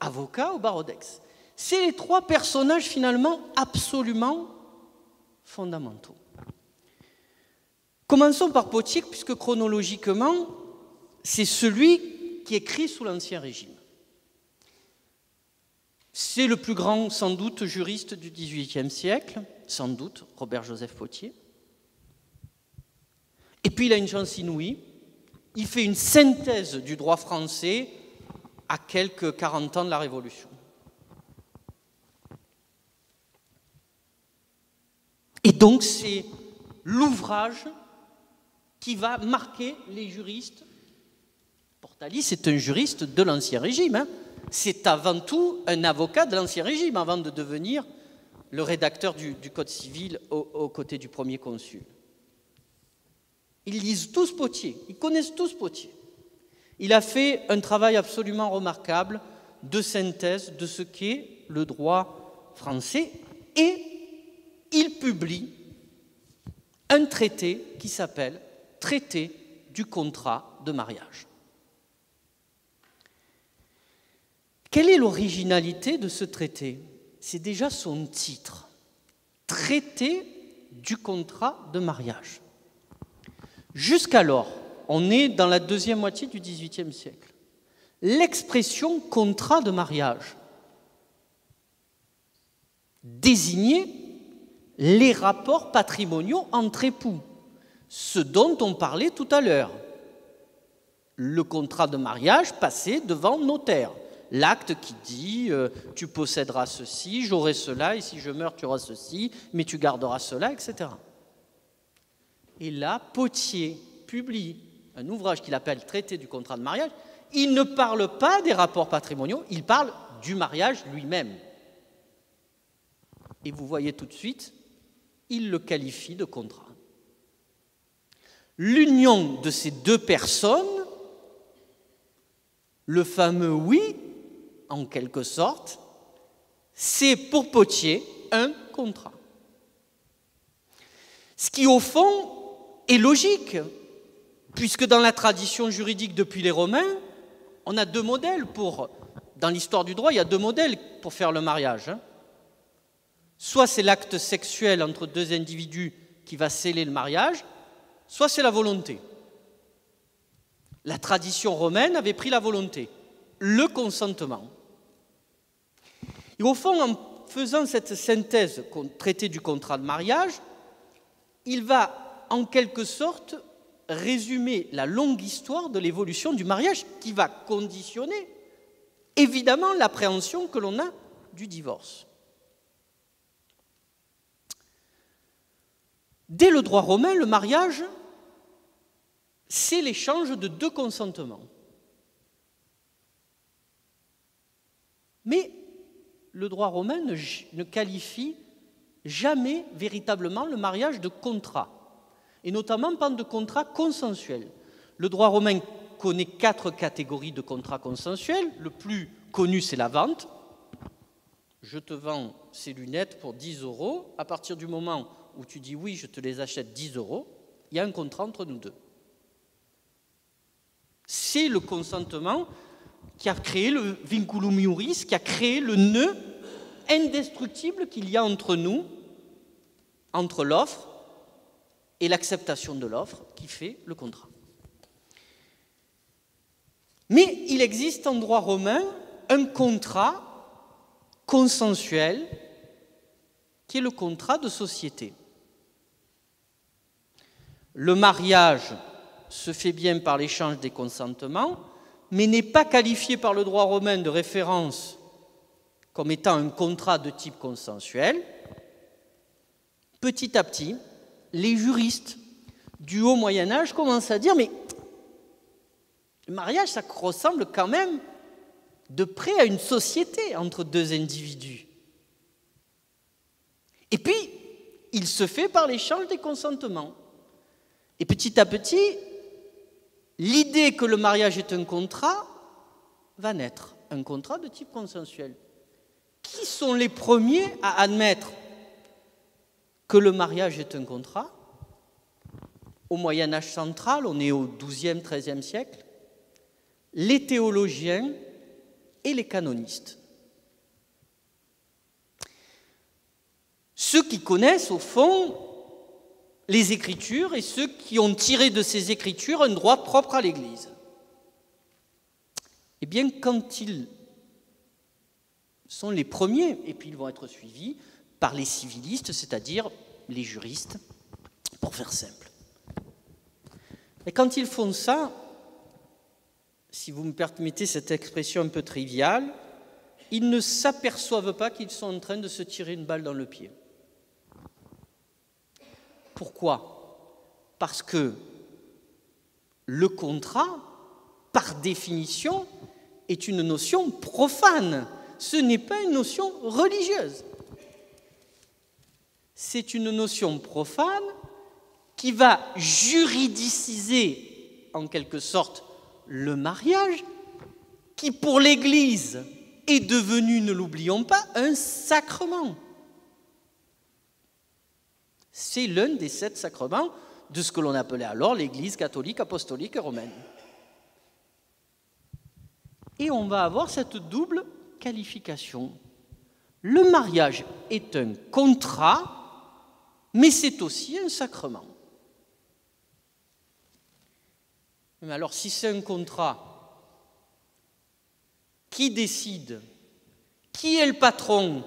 avocat au barreau d'Aix. C'est les trois personnages finalement absolument fondamentaux. Commençons par Potier, puisque chronologiquement, c'est celui qui écrit sous l'Ancien Régime. C'est le plus grand, sans doute, juriste du XVIIIe siècle, sans doute, Robert-Joseph Potier. Et puis il a une chance inouïe, il fait une synthèse du droit français à quelques 40 ans de la Révolution. Et donc c'est l'ouvrage qui va marquer les juristes. Portalis est un juriste de l'Ancien Régime, hein. C'est avant tout un avocat de l'Ancien Régime avant de devenir le rédacteur du Code civil aux côtés du premier consul. Ils lisent tous Potier, ils connaissent tous Potier. Il a fait un travail absolument remarquable de synthèse de ce qu'est le droit français et il publie un traité qui s'appelle « Traité du contrat de mariage ». Quelle est l'originalité de ce traité? C'est déjà son titre, « Traité du contrat de mariage ». Jusqu'alors, on est dans la deuxième moitié du XVIIIe siècle. L'expression « contrat de mariage » désignait les rapports patrimoniaux entre époux, ce dont on parlait tout à l'heure. Le contrat de mariage passé devant notaire. L'acte qui dit tu posséderas ceci, j'aurai cela, et si je meurs, tu auras ceci, mais tu garderas cela, etc. Et là, Potier publie un ouvrage qu'il appelle Traité du contrat de mariage. Il ne parle pas des rapports patrimoniaux, il parle du mariage lui-même. Et vous voyez tout de suite, il le qualifie de contrat. L'union de ces deux personnes, le fameux oui, en quelque sorte, c'est pour Pottier un contrat. Ce qui, au fond, est logique, puisque dans la tradition juridique depuis les Romains, on a deux modèles dans l'histoire du droit, il y a deux modèles pour faire le mariage. Soit c'est l'acte sexuel entre deux individus qui va sceller le mariage, soit c'est la volonté. La tradition romaine avait pris la volonté, le consentement. Et au fond, en faisant cette synthèse traité du contrat de mariage, il va en quelque sorte résumer la longue histoire de l'évolution du mariage qui va conditionner évidemment l'appréhension que l'on a du divorce. Dès le droit romain, le mariage, c'est l'échange de deux consentements. Mais le droit romain ne qualifie jamais véritablement le mariage de contrat, et notamment pas de contrat consensuel. Le droit romain connaît 4 catégories de contrats consensuels. Le plus connu, c'est la vente. Je te vends ces lunettes pour 10 €. À partir du moment où tu dis oui, je te les achète 10 €, il y a un contrat entre nous deux. C'est le consentement qui a créé le vinculum iuris, qui a créé le nœud indestructible qu'il y a entre nous, entre l'offre et l'acceptation de l'offre qui fait le contrat. Mais il existe en droit romain un contrat consensuel qui est le contrat de société. Le mariage se fait bien par l'échange des consentements, mais n'est pas qualifié par le droit romain de référence comme étant un contrat de type consensuel. Petit à petit, les juristes du haut Moyen-Âge commencent à dire « mais le mariage, ça ressemble quand même de près à une société entre deux individus. » Et puis, il se fait par l'échange des consentements. Et petit à petit, l'idée que le mariage est un contrat va naître, un contrat de type consensuel. Qui sont les premiers à admettre que le mariage est un contrat? Au Moyen-Âge central, on est au XIIe, XIIIe siècle, les théologiens et les canonistes. Ceux qui connaissent, au fond, les Écritures et ceux qui ont tiré de ces Écritures un droit propre à l'Église. Eh bien, quand ils sont les premiers, et puis ils vont être suivis par les civilistes, c'est-à-dire les juristes, pour faire simple. Et quand ils font ça, si vous me permettez cette expression un peu triviale, ils ne s'aperçoivent pas qu'ils sont en train de se tirer une balle dans le pied. Pourquoi? Parce que le contrat, par définition, est une notion profane. Ce n'est pas une notion religieuse. C'est une notion profane qui va juridiciser, en quelque sorte, le mariage, qui pour l'Église est devenu, ne l'oublions pas, un sacrement. C'est l'un des 7 sacrements de ce que l'on appelait alors l'Église catholique, apostolique et romaine. Et on va avoir cette double qualification. Le mariage est un contrat, mais c'est aussi un sacrement. Mais alors, si c'est un contrat, qui décide? Qui est le patron?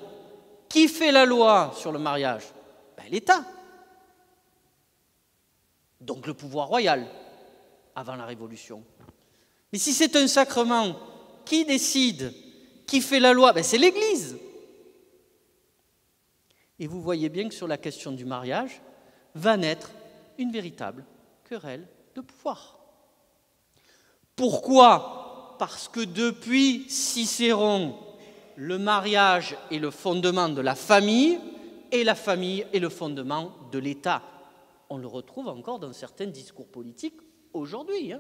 Qui fait la loi sur le mariage? L'État. Donc le pouvoir royal, avant la Révolution. Mais si c'est un sacrement, qui décide? Qui fait la loi? C'est l'Église. Et vous voyez bien que sur la question du mariage, va naître une véritable querelle de pouvoir. Pourquoi? Parce que depuis Cicéron, le mariage est le fondement de la famille, et la famille est le fondement de l'État. On le retrouve encore dans certains discours politiques aujourd'hui.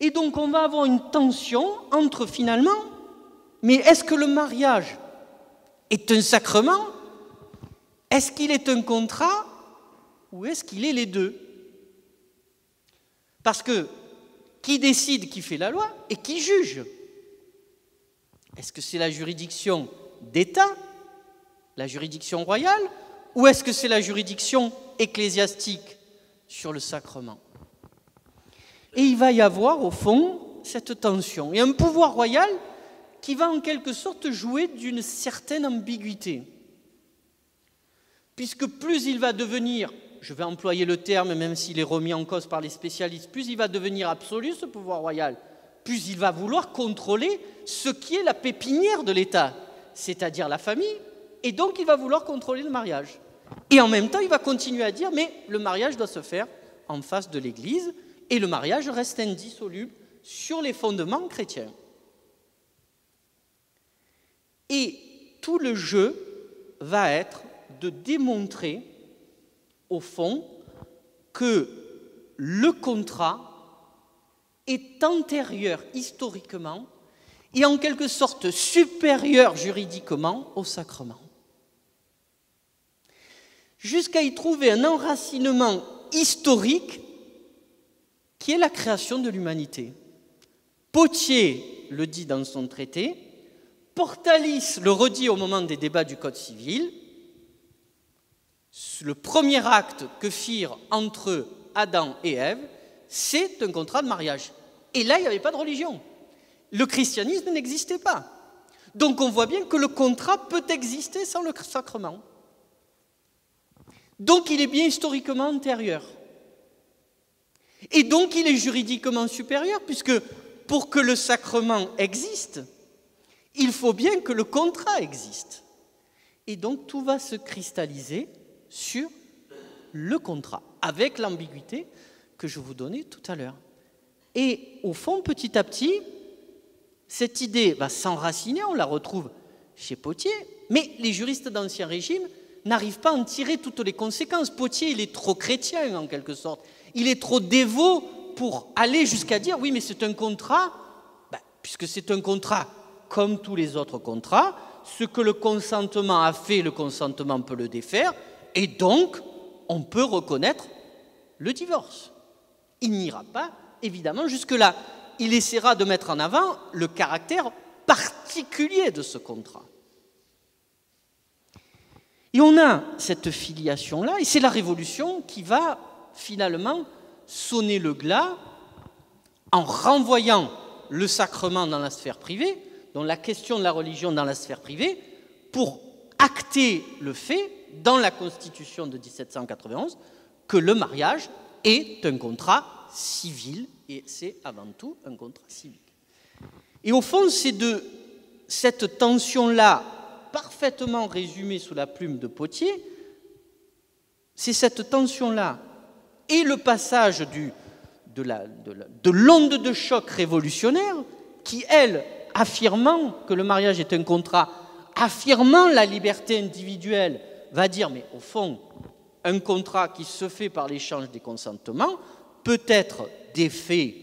Et donc on va avoir une tension entre finalement Mais est-ce que le mariage est un sacrement? Est-ce qu'il est un contrat? Ou est-ce qu'il est les deux? Parce que qui décide, qui fait la loi, et qui juge? Est-ce que c'est la juridiction d'État, la juridiction royale, ou est-ce que c'est la juridiction ecclésiastique sur le sacrement? Et il va y avoir, au fond, cette tension. Et un pouvoir royal qui va en quelque sorte jouer d'une certaine ambiguïté. Puisque plus il va devenir, je vais employer le terme même s'il est remis en cause par les spécialistes, plus il va devenir absolu ce pouvoir royal, plus il va vouloir contrôler ce qui est la pépinière de l'État, c'est-à-dire la famille, et donc il va vouloir contrôler le mariage. Et en même temps, il va continuer à dire, mais le mariage doit se faire en face de l'Église, et le mariage reste indissoluble sur les fondements chrétiens. Et tout le jeu va être de démontrer, au fond, que le contrat est antérieur historiquement et en quelque sorte supérieur juridiquement au sacrement. Jusqu'à y trouver un enracinement historique qui est la création de l'humanité. Potier le dit dans son traité, Portalis le redit au moment des débats du Code civil. Le premier acte que firent entre Adam et Ève, c'est un contrat de mariage. Et là, il n'y avait pas de religion. Le christianisme n'existait pas. Donc on voit bien que le contrat peut exister sans le sacrement. Donc il est bien historiquement antérieur. Et donc il est juridiquement supérieur, puisque pour que le sacrement existe, il faut bien que le contrat existe. Et donc tout va se cristalliser sur le contrat, avec l'ambiguïté que je vous donnais tout à l'heure. Et au fond, petit à petit, cette idée va s'enraciner, on la retrouve chez Potier, mais les juristes d'Ancien Régime n'arrivent pas à en tirer toutes les conséquences. Potier, il est trop chrétien en quelque sorte, il est trop dévot pour aller jusqu'à dire « oui, mais c'est un contrat », puisque c'est un contrat comme tous les autres contrats, ce que le consentement a fait, le consentement peut le défaire, et donc on peut reconnaître le divorce. Il n'ira pas, évidemment, jusque-là. Il essaiera de mettre en avant le caractère particulier de ce contrat. Et on a cette filiation-là, et c'est la Révolution qui va finalement sonner le glas en renvoyant le sacrement dans la sphère privée, donc la question de la religion dans la sphère privée, pour acter le fait, dans la Constitution de 1791, que le mariage est un contrat civil, et c'est avant tout un contrat civil. Et au fond, c'est de cette tension-là, parfaitement résumée sous la plume de Potier, c'est cette tension-là et le passage de l'onde de choc révolutionnaire qui, elle, affirmant que le mariage est un contrat, affirmant la liberté individuelle, va dire, mais au fond, un contrat qui se fait par l'échange des consentements peut être défait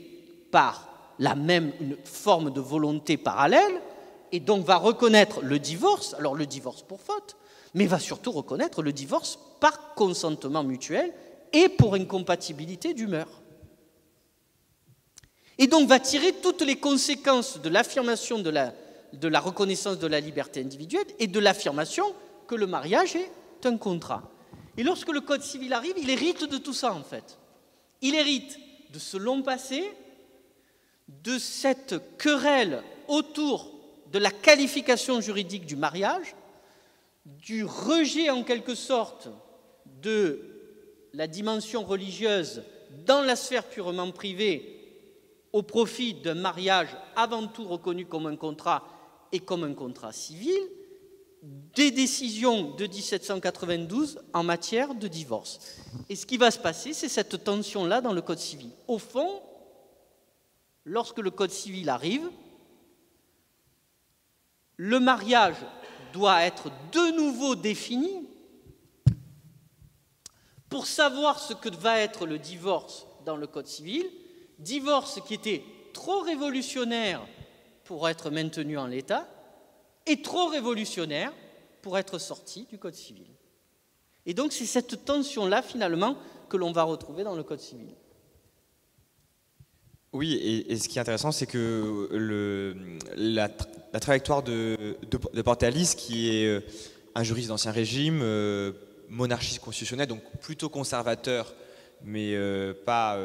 par une forme de volonté parallèle, et donc va reconnaître le divorce, alors le divorce pour faute, mais va surtout reconnaître le divorce par consentement mutuel et pour incompatibilité d'humeur. Et donc va tirer toutes les conséquences de l'affirmation de la reconnaissance de la liberté individuelle et de l'affirmation que le mariage est un contrat. Et lorsque le Code civil arrive, il hérite de tout ça en fait. Il hérite de ce long passé, de cette querelle autour de la qualification juridique du mariage, du rejet en quelque sorte de la dimension religieuse dans la sphère purement privée au profit d'un mariage avant tout reconnu comme un contrat et comme un contrat civil, des décisions de 1792 en matière de divorce. Et ce qui va se passer, c'est cette tension-là dans le Code civil. Au fond, lorsque le Code civil arrive, le mariage doit être de nouveau défini pour savoir ce que va être le divorce dans le Code civil, divorce qui était trop révolutionnaire pour être maintenu en l'état, est trop révolutionnaire pour être sorti du Code civil. Et donc c'est cette tension-là, finalement, que l'on va retrouver dans le Code civil. Oui, et ce qui est intéressant, c'est que la trajectoire de Portalis, qui est un juriste d'Ancien Régime, monarchiste constitutionnel, donc plutôt conservateur, mais pas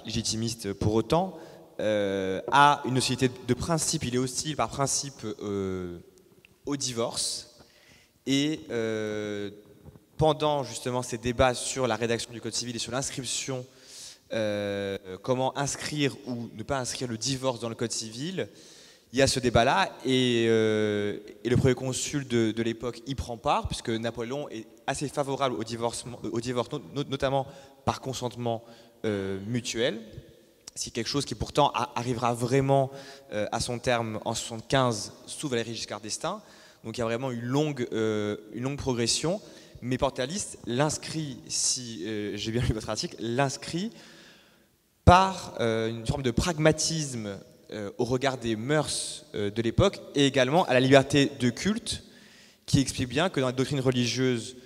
légitimiste pour autant, a une société de principe. Il est hostile par principe au divorce. Et pendant justement ces débats sur la rédaction du Code civil et sur l'inscription, comment inscrire ou ne pas inscrire le divorce dans le Code civil, il y a ce débat-là, et le premier consul de l'époque y prend part, puisque Napoléon est assez favorable au divorce, notamment par consentement mutuel. C'est quelque chose qui pourtant arrivera vraiment à son terme en 1975 sous Valéry Giscard d'Estaing. Donc il y a vraiment une longue progression. Mais Portalis l'inscrit, si j'ai bien lu votre article, l'inscrit par une forme de pragmatisme au regard des mœurs de l'époque, et également à la liberté de culte, qui explique bien que dans la doctrine religieuse,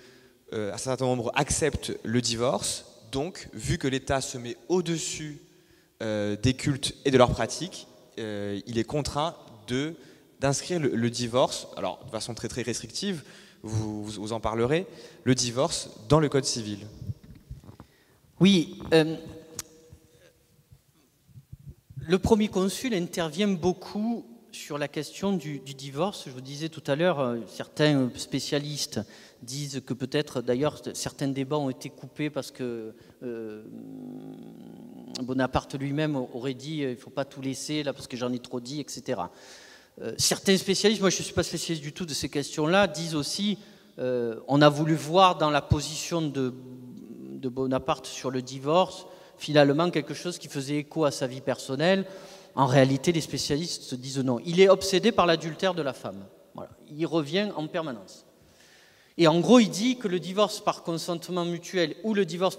un certain nombre acceptent le divorce. Donc, vu que l'État se met au-dessus des cultes et de leurs pratiques, il est contraint d'inscrire le divorce, alors de façon très très restrictive, vous en parlerez, le divorce dans le Code civil. Oui, le premier consul intervient beaucoup sur la question du divorce. Je vous disais tout à l'heure, certains spécialistes disent que peut-être, d'ailleurs, certains débats ont été coupés parce que Bonaparte lui-même aurait dit il ne faut pas tout laisser là parce que j'en ai trop dit, etc. Certains spécialistes, moi je ne suis pas spécialiste du tout de ces questions-là, disent aussi on a voulu voir dans la position de Bonaparte sur le divorce finalement quelque chose qui faisait écho à sa vie personnelle. En réalité, les spécialistes se disent non. Il est obsédé par l'adultère de la femme. Voilà. Il y revient en permanence. Et en gros, il dit que le divorce par consentement mutuel ou le divorce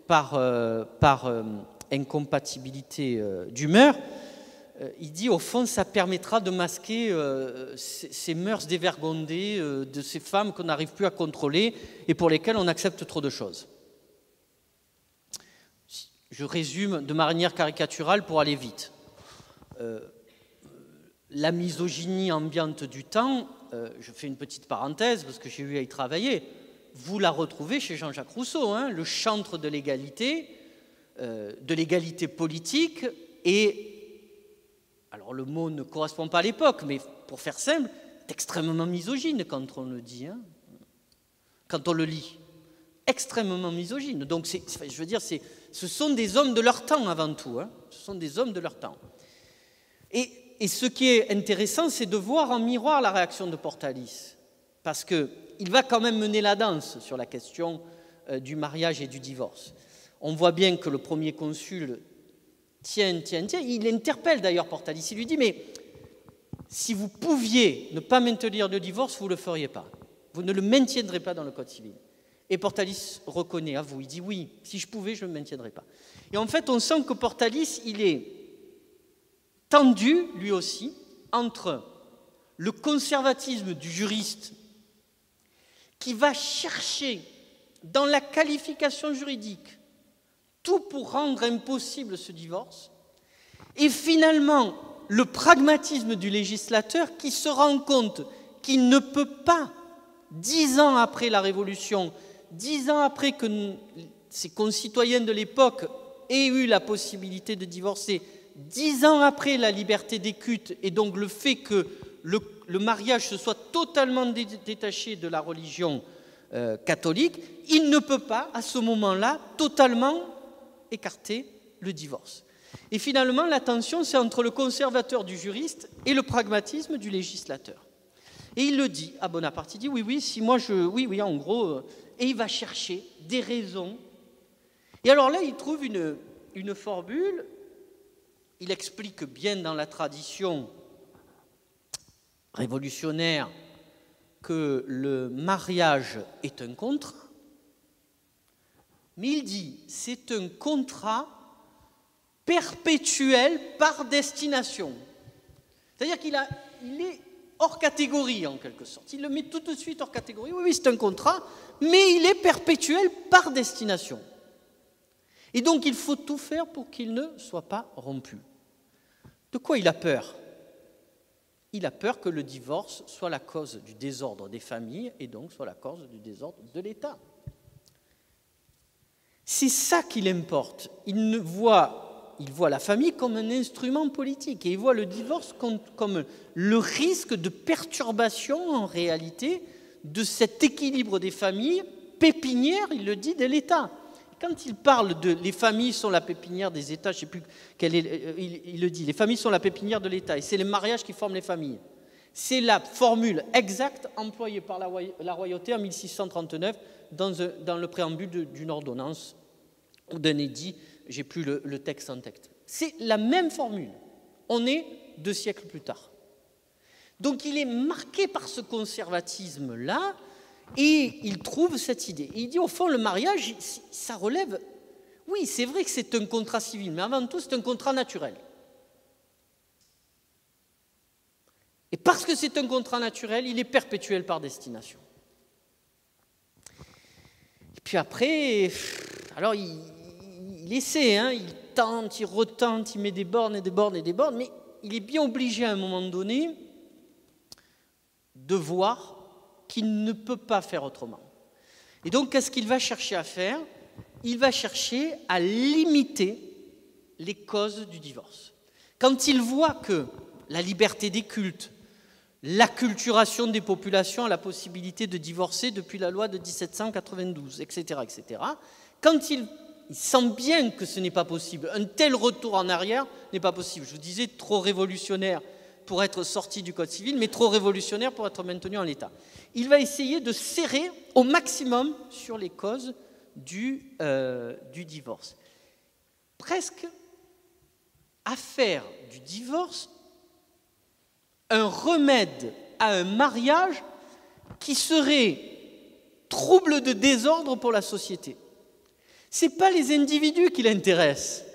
par incompatibilité d'humeur, il dit au fond, ça permettra de masquer ces mœurs dévergondées de ces femmes qu'on n'arrive plus à contrôler et pour lesquelles on accepte trop de choses. Je résume de manière caricaturale pour aller vite. La misogynie ambiante du temps, je fais une petite parenthèse parce que j'ai eu à y travailler, vous la retrouvez chez Jean-Jacques Rousseau, hein, le chantre de l'égalité politique, et alors le mot ne correspond pas à l'époque, mais pour faire simple, c'est extrêmement misogyne quand on le dit, hein, quand on le lit. Extrêmement misogyne. Donc, je veux dire, ce sont des hommes de leur temps avant tout. Hein. Ce sont des hommes de leur temps. Et ce qui est intéressant, c'est de voir en miroir la réaction de Portalis. Parce qu'il va quand même mener la danse sur la question du mariage et du divorce. On voit bien que le premier consul tient. Il interpelle d'ailleurs Portalis. Il lui dit, mais si vous pouviez ne pas maintenir le divorce, vous ne le feriez pas. Vous ne le maintiendrez pas dans le Code civil. Et Portalis reconnaît, avoue, il dit oui, si je pouvais, je ne le maintiendrais pas. Et en fait, on sent que Portalis, il est tendu, lui aussi, entre le conservatisme du juriste qui va chercher dans la qualification juridique tout pour rendre impossible ce divorce, et finalement le pragmatisme du législateur qui se rend compte qu'il ne peut pas, 10 ans après la Révolution, 10 ans après que ses concitoyens de l'époque aient eu la possibilité de divorcer, 10 ans après la liberté des cultes et donc le fait que le mariage se soit totalement détaché de la religion catholique, il ne peut pas, à ce moment-là, totalement écarter le divorce. Et finalement, la tension, c'est entre le conservateur du juriste et le pragmatisme du législateur. Et il le dit à Bonaparte, il dit oui, si moi oui, en gros, et il va chercher des raisons. Et alors là, il trouve une formule, il explique bien dans la tradition révolutionnaire que le mariage est un contrat, mais il dit c'est un contrat perpétuel par destination. C'est-à-dire qu'il est hors catégorie, en quelque sorte. Il le met tout de suite hors catégorie. Oui, c'est un contrat, mais il est perpétuel par destination. Et donc, il faut tout faire pour qu'il ne soit pas rompu. De quoi il a peur? Il a peur que le divorce soit la cause du désordre des familles et donc soit la cause du désordre de l'État. C'est ça qu'il importe. Il voit la famille comme un instrument politique et il voit le divorce comme le risque de perturbation en réalité de cet équilibre des familles, pépinière, il le dit, de l'État. Quand il parle de les familles sont la pépinière des États, je ne sais plus quel est, il le dit, les familles sont la pépinière de l'État et c'est les mariages qui forment les familles. C'est la formule exacte employée par la royauté en 1639 dans le préambule d'une ordonnance ou d'un édit, j'ai plus le texte en tête. C'est la même formule. On est 2 siècles plus tard. Donc il est marqué par ce conservatisme-là et il trouve cette idée. Et il dit au fond le mariage, ça relève... Oui, c'est vrai que c'est un contrat civil, mais avant tout c'est un contrat naturel. Et parce que c'est un contrat naturel, il est perpétuel par destination. Et puis après, alors il essaie, hein, il tente, il retente, il met des bornes et des bornes et des bornes, mais il est bien obligé à un moment donné de voir qu'il ne peut pas faire autrement. Et donc, qu'est-ce qu'il va chercher à faire? Il va chercher à limiter les causes du divorce. Quand il voit que la liberté des cultes, l'acculturation des populations a la possibilité de divorcer depuis la loi de 1792, etc., etc., quand il sent bien que ce n'est pas possible, un tel retour en arrière n'est pas possible. Je vous disais, trop révolutionnaire pour être sorti du Code civil, mais trop révolutionnaire pour être maintenu en l'état. Il va essayer de serrer au maximum sur les causes du divorce. Presque à faire du divorce un remède à un mariage qui serait trouble de désordre pour la société. Ce n'est pas les individus qui l'intéressent.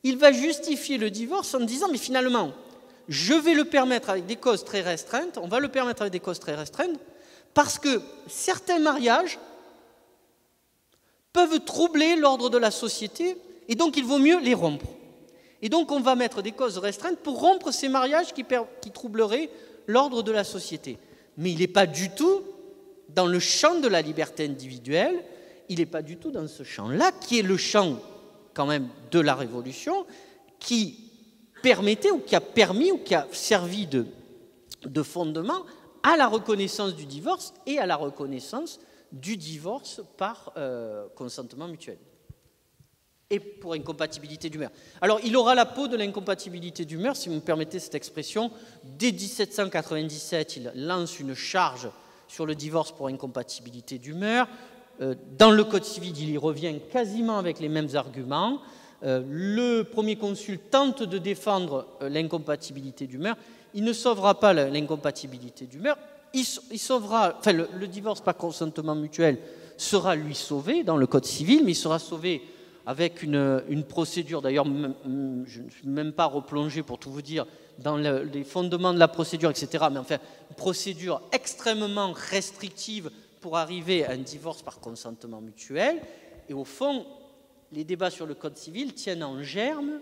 Il va justifier le divorce en disant, mais finalement, je vais le permettre avec des causes très restreintes, on va le permettre avec des causes très restreintes, parce que certains mariages peuvent troubler l'ordre de la société, et donc il vaut mieux les rompre. Et donc on va mettre des causes restreintes pour rompre ces mariages qui troubleraient l'ordre de la société. Mais il n'est pas du tout dans le champ de la liberté individuelle, il n'est pas du tout dans ce champ-là, qui est le champ quand même de la Révolution, qui permettait ou qui a permis ou qui a servi de fondement à la reconnaissance du divorce et à la reconnaissance du divorce par consentement mutuel et pour incompatibilité d'humeur. Alors, il aura la peau de l'incompatibilité d'humeur, si vous me permettez cette expression. Dès 1797, il lance une charge sur le divorce pour incompatibilité d'humeur. Dans le Code civil, il y revient quasiment avec les mêmes arguments. Le premier consul tente de défendre l'incompatibilité d'humeur. Il ne sauvera pas l'incompatibilité d'humeur. Il sauvera, enfin, le divorce par consentement mutuel sera lui sauvé dans le Code civil, mais il sera sauvé avec une procédure. D'ailleurs, je ne suis même pas replongé, pour tout vous dire, dans les fondements de la procédure, etc. Mais enfin, une procédure extrêmement restrictive pour arriver à un divorce par consentement mutuel. Et au fond, les débats sur le Code civil tiennent en germe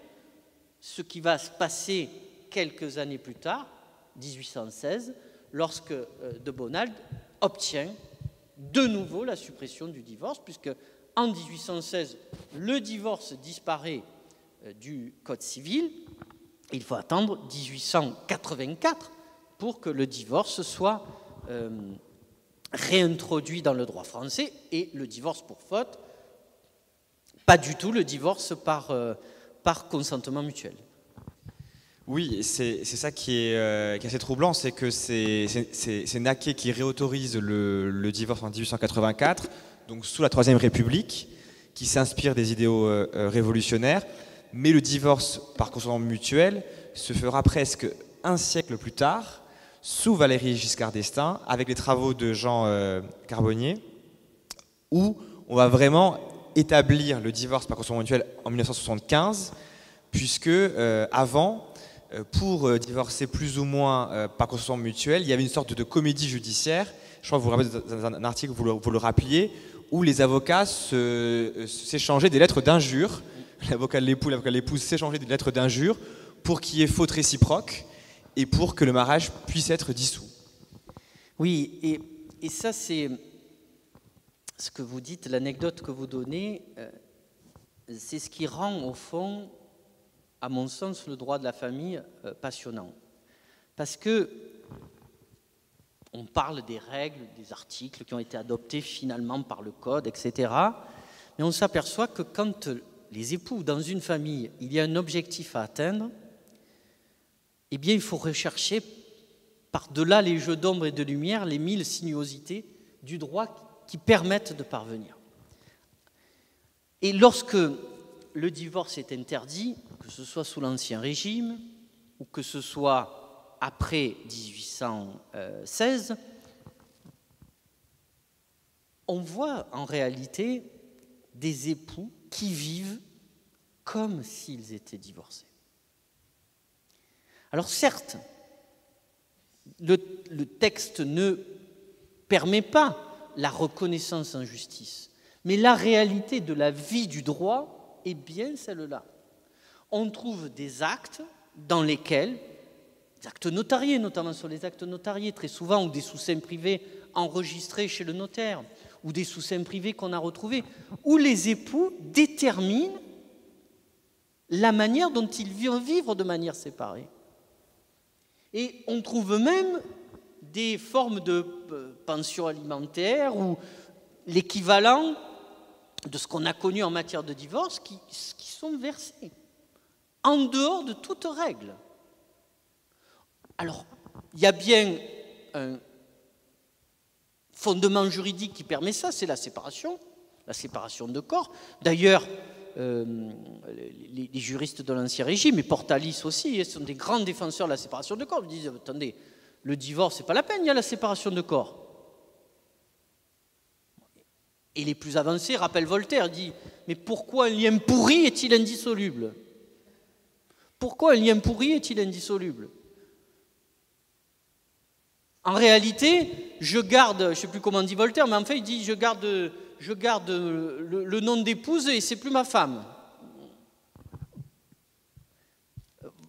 ce qui va se passer quelques années plus tard, 1816, lorsque de Bonald obtient de nouveau la suppression du divorce, puisque en 1816, le divorce disparaît du Code civil. Il faut attendre 1884 pour que le divorce soit réintroduit dans le droit français, et le divorce pour faute, pas du tout le divorce par consentement mutuel. Oui, c'est ça qui est assez troublant, c'est que c'est Naquet qui réautorise le divorce en 1884, donc sous la Troisième République, qui s'inspire des idéaux révolutionnaires, mais le divorce par consentement mutuel se fera presque un siècle plus tard, sous Valéry Giscard d'Estaing, avec les travaux de Jean Carbonnier, où on va vraiment établir le divorce par consentement mutuel en 1975, puisque avant, pour divorcer plus ou moins par consentement mutuel, il y avait une sorte de comédie judiciaire. Je crois que vous vous rappelez dans un article, vous le rappeliez, où les avocats s'échangeaient des lettres d'injure. L'avocat de l'époux, l'avocat de l'épouse s'échangeaient des lettres d'injure pour qu'il y ait faute réciproque et pour que le mariage puisse être dissous. Oui, et ça c'est ce que vous dites, l'anecdote que vous donnez, c'est ce qui rend au fond, à mon sens, le droit de la famille passionnant. Parce que on parle des règles, des articles qui ont été adoptés finalement par le code, etc. Mais on s'aperçoit que quand les époux, dans une famille, il y a un objectif à atteindre, eh bien il faut rechercher par-delà les jeux d'ombre et de lumière, les 1000 sinuosités du droit qui permettent de parvenir. Et lorsque le divorce est interdit, que ce soit sous l'Ancien Régime ou que ce soit après 1816, on voit en réalité des époux qui vivent comme s'ils étaient divorcés. Alors certes, le texte ne permet pas la reconnaissance en justice, mais la réalité de la vie du droit est bien celle-là. On trouve des actes dans lesquels, des actes notariés, notamment sur les actes notariés, très souvent, ou des sous-seing privés enregistrés chez le notaire, ou des sous-seing privés qu'on a retrouvés, où les époux déterminent la manière dont ils vont vivre de manière séparée. Et on trouve même des formes de pension alimentaire ou l'équivalent de ce qu'on a connu en matière de divorce qui sont versés en dehors de toute règle. Alors, il y a bien un fondement juridique qui permet ça, c'est la séparation de corps. D'ailleurs, les juristes de l'Ancien Régime, et Portalis aussi, sont des grands défenseurs de la séparation de corps. Ils disent, attendez, le divorce, c'est pas la peine, il y a la séparation de corps. Et les plus avancés rappellent Voltaire, dit, mais pourquoi un lien pourri est-il indissoluble? Pourquoi un lien pourri est-il indissoluble? En réalité, je garde, je ne sais plus comment dit Voltaire, mais en fait, il dit, je garde le nom d'épouse et c'est plus ma femme.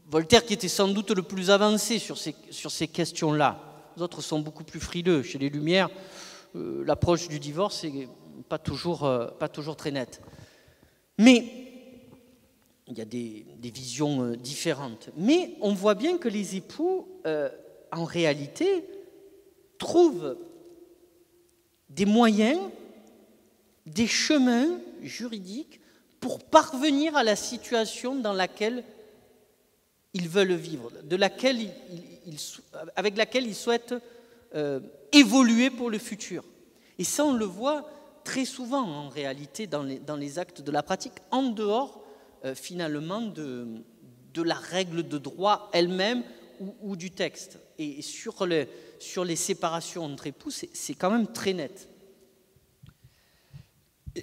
Voltaire qui était sans doute le plus avancé sur ces questions-là. Les autres sont beaucoup plus frileux. Chez les Lumières, l'approche du divorce n'est pas toujours très nette. Mais il y a des visions différentes. Mais on voit bien que les époux, en réalité, trouvent des moyens, des chemins juridiques pour parvenir à la situation dans laquelle ils veulent vivre, avec laquelle ils souhaitent évoluer pour le futur. Et ça, on le voit très souvent en réalité dans les actes de la pratique, en dehors finalement de la règle de droit elle-même ou du texte. Et sur les séparations entre époux, c'est quand même très net.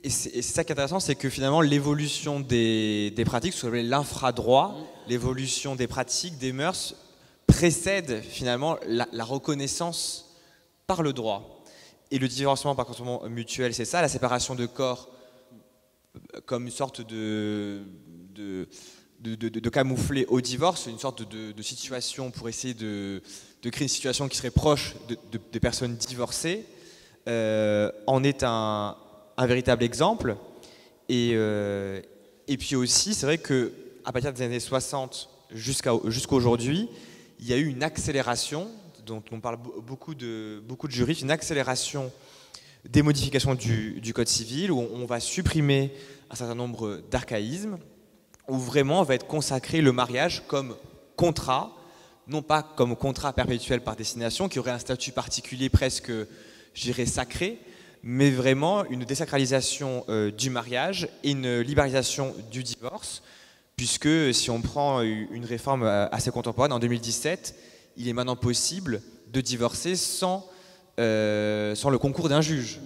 Et c'est ça qui est intéressant, c'est que finalement l'évolution des pratiques, ce qu'on appelle l'infradroit, l'évolution des pratiques, des mœurs, précède finalement la reconnaissance par le droit. Et le divorcement par consentement mutuel, c'est ça, la séparation de corps comme une sorte de camoufler au divorce, une sorte de situation pour essayer de créer une situation qui serait proche des personnes divorcées, en est un véritable exemple. Et puis aussi, c'est vrai qu'à partir des années 60 jusqu'à aujourd'hui, il y a eu une accélération, dont on parle beaucoup de juristes, une accélération des modifications du Code civil, où on va supprimer un certain nombre d'archaïsmes, où vraiment va être consacré le mariage comme contrat, non pas comme contrat perpétuel par destination, qui aurait un statut particulier presque, je dirais, sacré, mais vraiment une désacralisation du mariage et une libéralisation du divorce, puisque si on prend une réforme assez contemporaine, en 2017, il est maintenant possible de divorcer sans le concours d'un juge.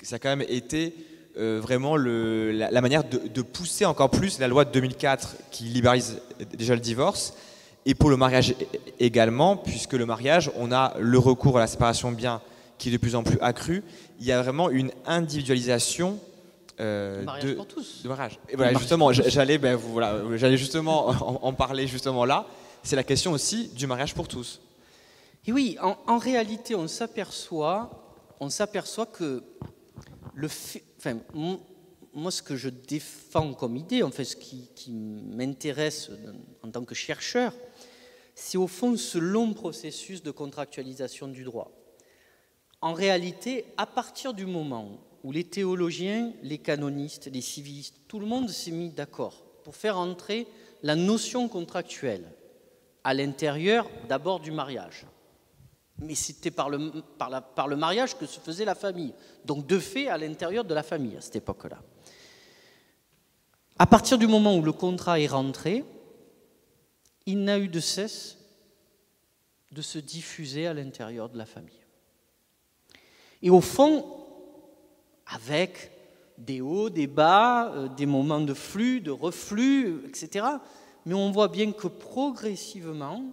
Ça a quand même été vraiment la manière de pousser encore plus la loi de 2004 qui libéralise déjà le divorce Et pour le mariage également, puisque le mariage, on a le recours à la séparation de biens qui est de plus en plus accru. Il y a vraiment une individualisation mariage pour tous. de mariage. Et voilà, justement, j'allais justement en parler justement là. C'est la question aussi du mariage pour tous. Et oui, en réalité, on s'aperçoit que moi, ce que je défends comme idée, en fait, ce qui m'intéresse en tant que chercheur, c'est au fond ce long processus de contractualisation du droit. En réalité, à partir du moment où les théologiens, les canonistes, les civilistes, tout le monde s'est mis d'accord pour faire entrer la notion contractuelle à l'intérieur d'abord du mariage. Mais c'était par le mariage que se faisait la famille. Donc de fait à l'intérieur de la famille à cette époque-là. À partir du moment où le contrat est rentré, il n'a eu de cesse de se diffuser à l'intérieur de la famille. Et au fond, avec des hauts, des bas, des moments de flux, de reflux, etc. Mais on voit bien que progressivement,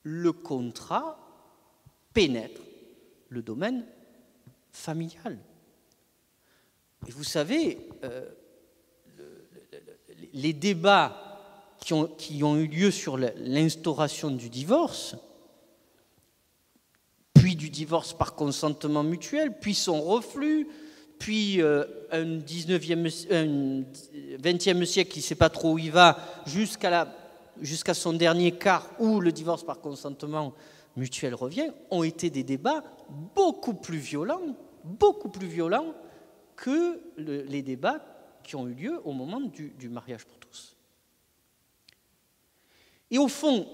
le contrat pénètre le domaine familial. Et vous savez, les débats qui ont eu lieu sur l'instauration du divorce, puis du divorce par consentement mutuel, puis son reflux, puis un 20e siècle qui ne sait pas trop où il va, jusqu'à son dernier quart où le divorce par consentement mutuel revient, ont été des débats beaucoup plus violents que les débats qui ont eu lieu au moment du mariage pour tous. Et au fond,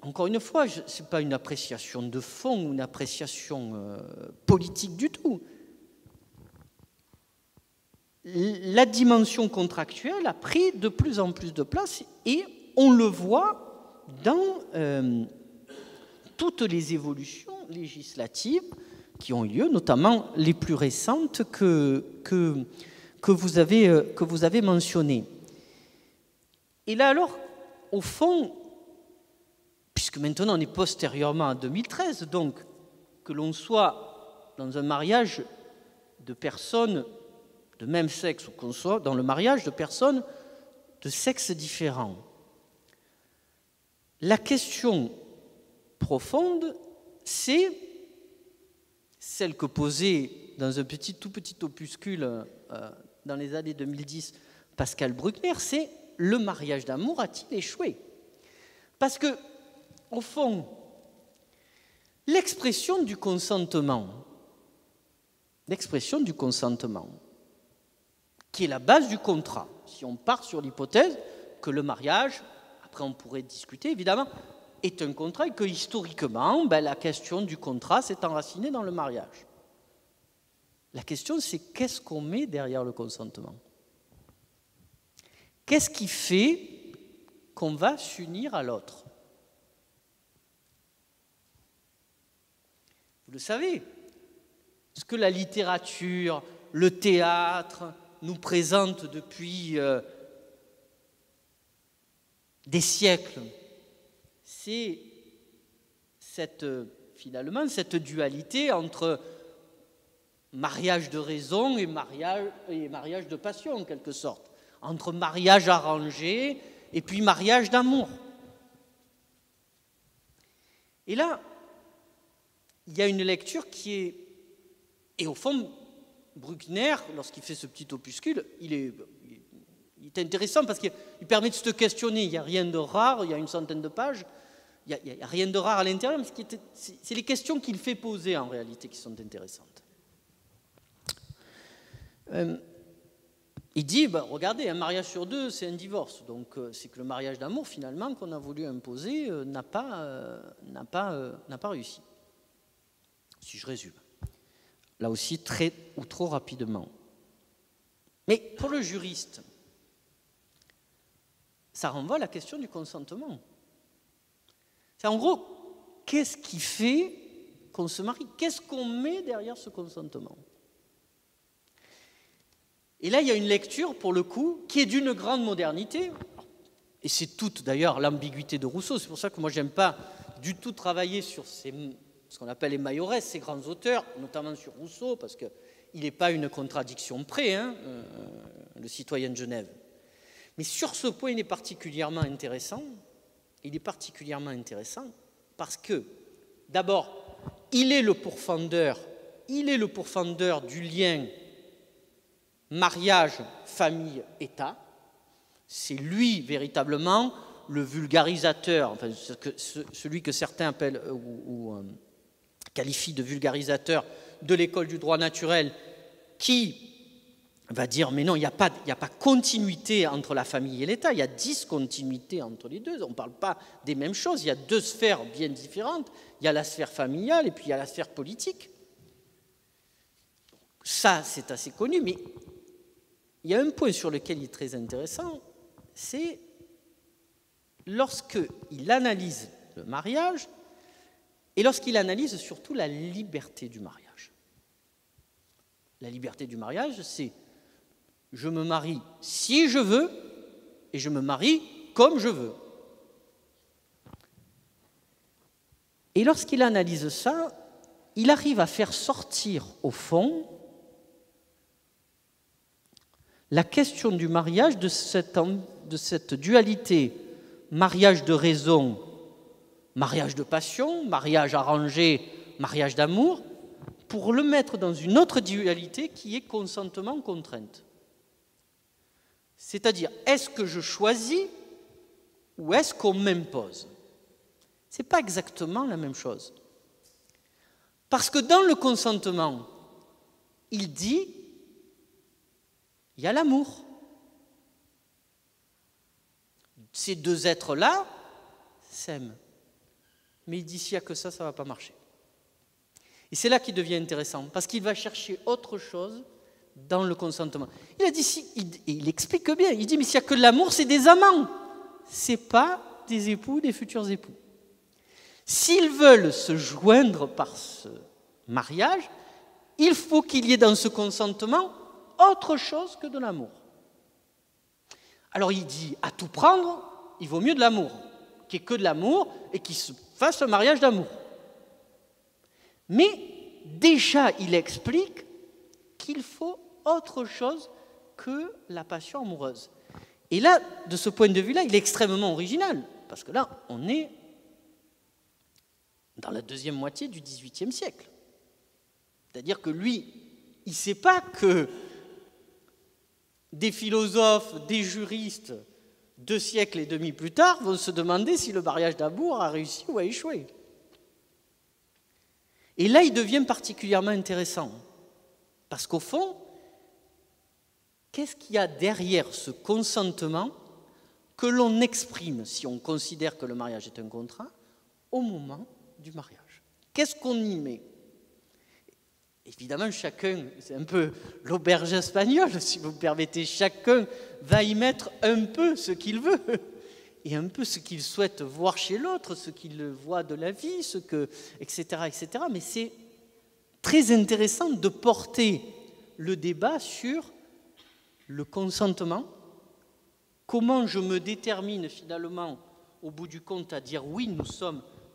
encore une fois, ce n'est pas une appréciation de fond, une appréciation politique du tout. La dimension contractuelle a pris de plus en plus de place et on le voit dans toutes les évolutions législatives qui ont eu lieu, notamment les plus récentes que vous avez mentionnées. Et là alors, au fond, puisque maintenant on est postérieurement à 2013, donc que l'on soit dans un mariage de personnes de même sexe ou qu'on soit dans le mariage de personnes de sexe différent, la question profonde, c'est celle que posait dans un tout petit opuscule dans les années 2010 Pascal Bruckner, c'est le mariage d'amour a-t-il échoué? Parce que, au fond, l'expression du consentement, qui est la base du contrat, si on part sur l'hypothèse que le mariage, après on pourrait discuter évidemment, est un contrat et que historiquement, la question du contrat s'est enracinée dans le mariage. La question, c'est qu'est-ce qu'on met derrière le consentement? Qu'est-ce qui fait qu'on va s'unir à l'autre? Vous le savez, ce que la littérature, le théâtre nous présentent depuis des siècles, c'est finalement cette dualité entre mariage de raison et mariage de passion, en quelque sorte, entre mariage arrangé et puis mariage d'amour. Et là, il y a une lecture qui est... Et au fond, Bruckner, lorsqu'il fait ce petit opuscule, il est intéressant parce qu'il permet de se questionner. Il n'y a rien de rare, il y a une centaine de pages, il n'y a rien de rare à l'intérieur, mais c'est les questions qu'il fait poser en réalité qui sont intéressantes. Il dit, regardez, un mariage sur deux, c'est un divorce. Donc c'est que le mariage d'amour, finalement, qu'on a voulu imposer, n'a pas réussi. Si je résume. Là aussi, très ou trop rapidement. Mais pour le juriste, ça renvoie à la question du consentement. C'est en gros, qu'est-ce qui fait qu'on se marie? Qu'est-ce qu'on met derrière ce consentement? Et là, il y a une lecture, pour le coup, qui est d'une grande modernité. Et c'est toute d'ailleurs l'ambiguïté de Rousseau. C'est pour ça que moi j'aime pas du tout travailler sur ce qu'on appelle les majoresses, ces grands auteurs, notamment sur Rousseau, parce qu'il n'est pas une contradiction près, hein, le citoyen de Genève. Mais sur ce point, il est particulièrement intéressant. Il est particulièrement intéressant parce que, d'abord, il est le pourfendeur du lien mariage, famille, État. C'est lui, véritablement, le vulgarisateur, enfin, celui que certains appellent ou qualifient de vulgarisateur de l'école du droit naturel, qui va dire, mais non, il n'y a pas continuité entre la famille et l'État, il y a discontinuité entre les deux, on ne parle pas des mêmes choses, il y a deux sphères bien différentes, il y a la sphère familiale et puis il y a la sphère politique. Ça, c'est assez connu, mais il y a un point sur lequel il est très intéressant, c'est lorsqu'il analyse le mariage et lorsqu'il analyse surtout la liberté du mariage. La liberté du mariage, c'est je me marie si je veux et je me marie comme je veux. Et lorsqu'il analyse ça, il arrive à faire sortir au fond la question du mariage de cette dualité mariage de raison, mariage de passion, mariage arrangé, mariage d'amour, pour le mettre dans une autre dualité qui est consentement-contrainte. C'est-à-dire, est-ce que je choisis ou est-ce qu'on m'impose? Ce n'est pas exactement la même chose. Parce que dans le consentement, il dit, il y a l'amour. Ces deux êtres-là s'aiment. Mais il dit, s'il n'y a que ça ne va pas marcher. Et c'est là qu'il devient intéressant, parce qu'il va chercher autre chose dans le consentement. Il a dit, il explique bien, il dit, mais s'il n'y a que de l'amour, c'est des amants. Ce n'est pas des époux, des futurs époux. S'ils veulent se joindre par ce mariage, il faut qu'il y ait dans ce consentement autre chose que de l'amour. Alors il dit, à tout prendre, il vaut mieux de l'amour, qu'il n'y ait que de l'amour et qu'il se fasse un mariage d'amour. Mais déjà, il explique qu'il faut autre chose que la passion amoureuse. Et là, de ce point de vue-là, il est extrêmement original, parce que là, on est dans la deuxième moitié du XVIIIe siècle. C'est-à-dire que lui, il ne sait pas que des philosophes, des juristes, 2 siècles et demi plus tard, vont se demander si le mariage d'amour a réussi ou a échoué. Et là, il devient particulièrement intéressant, parce qu'au fond, qu'est-ce qu'il y a derrière ce consentement que l'on exprime, si on considère que le mariage est un contrat, au moment du mariage? Qu'est-ce qu'on y met? Évidemment, chacun, c'est un peu l'auberge espagnole, si vous me permettez, chacun va y mettre un peu ce qu'il veut, et un peu ce qu'il souhaite voir chez l'autre, ce qu'il voit de la vie, etc., etc. Mais c'est très intéressant de porter le débat sur le consentement, comment je me détermine finalement, au bout du compte, à dire oui,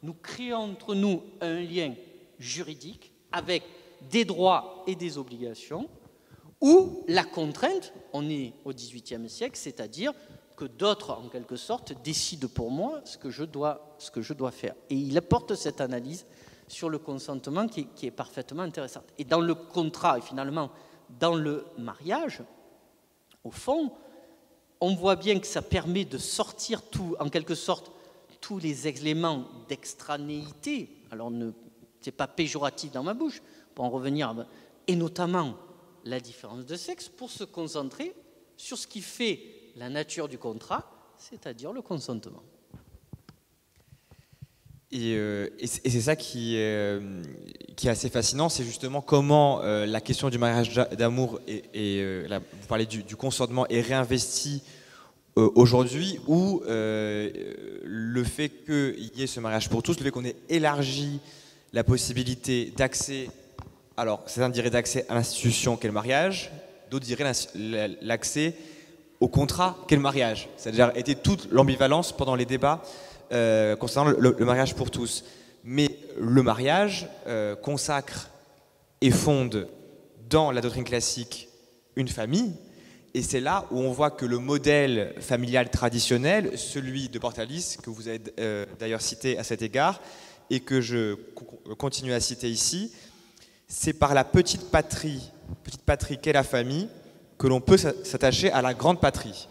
nous créons entre nous un lien juridique avec des droits et des obligations, ou la contrainte, on est au XVIIIe siècle, c'est-à-dire que d'autres, en quelque sorte, décident pour moi ce que je dois faire. Et il apporte cette analyse sur le consentement qui est parfaitement intéressante. Et dans le contrat, et finalement dans le mariage, au fond, on voit bien que ça permet de sortir en quelque sorte, tous les éléments d'extranéité. Alors, ce n'est pas péjoratif dans ma bouche, pour en revenir, et notamment la différence de sexe, pour se concentrer sur ce qui fait la nature du contrat, c'est-à-dire le consentement. Et c'est ça qui est assez fascinant, c'est justement comment la question du mariage d'amour, vous parlez du consentement, est réinvestie aujourd'hui, où le fait qu'il y ait ce mariage pour tous, le fait qu'on ait élargi la possibilité d'accès, alors certains diraient d'accès à l'institution qu'est le mariage, d'autres diraient l'accès au contrat qu'est le mariage. Ça a déjà été toute l'ambivalence pendant les débats concernant le mariage pour tous. Mais le mariage consacre et fonde dans la doctrine classique une famille, et c'est là où on voit que le modèle familial traditionnel, celui de Portalis, que vous avez d'ailleurs cité à cet égard, et que je continue à citer ici, c'est par la petite patrie qu'est la famille, que l'on peut s'attacher à la grande patrie.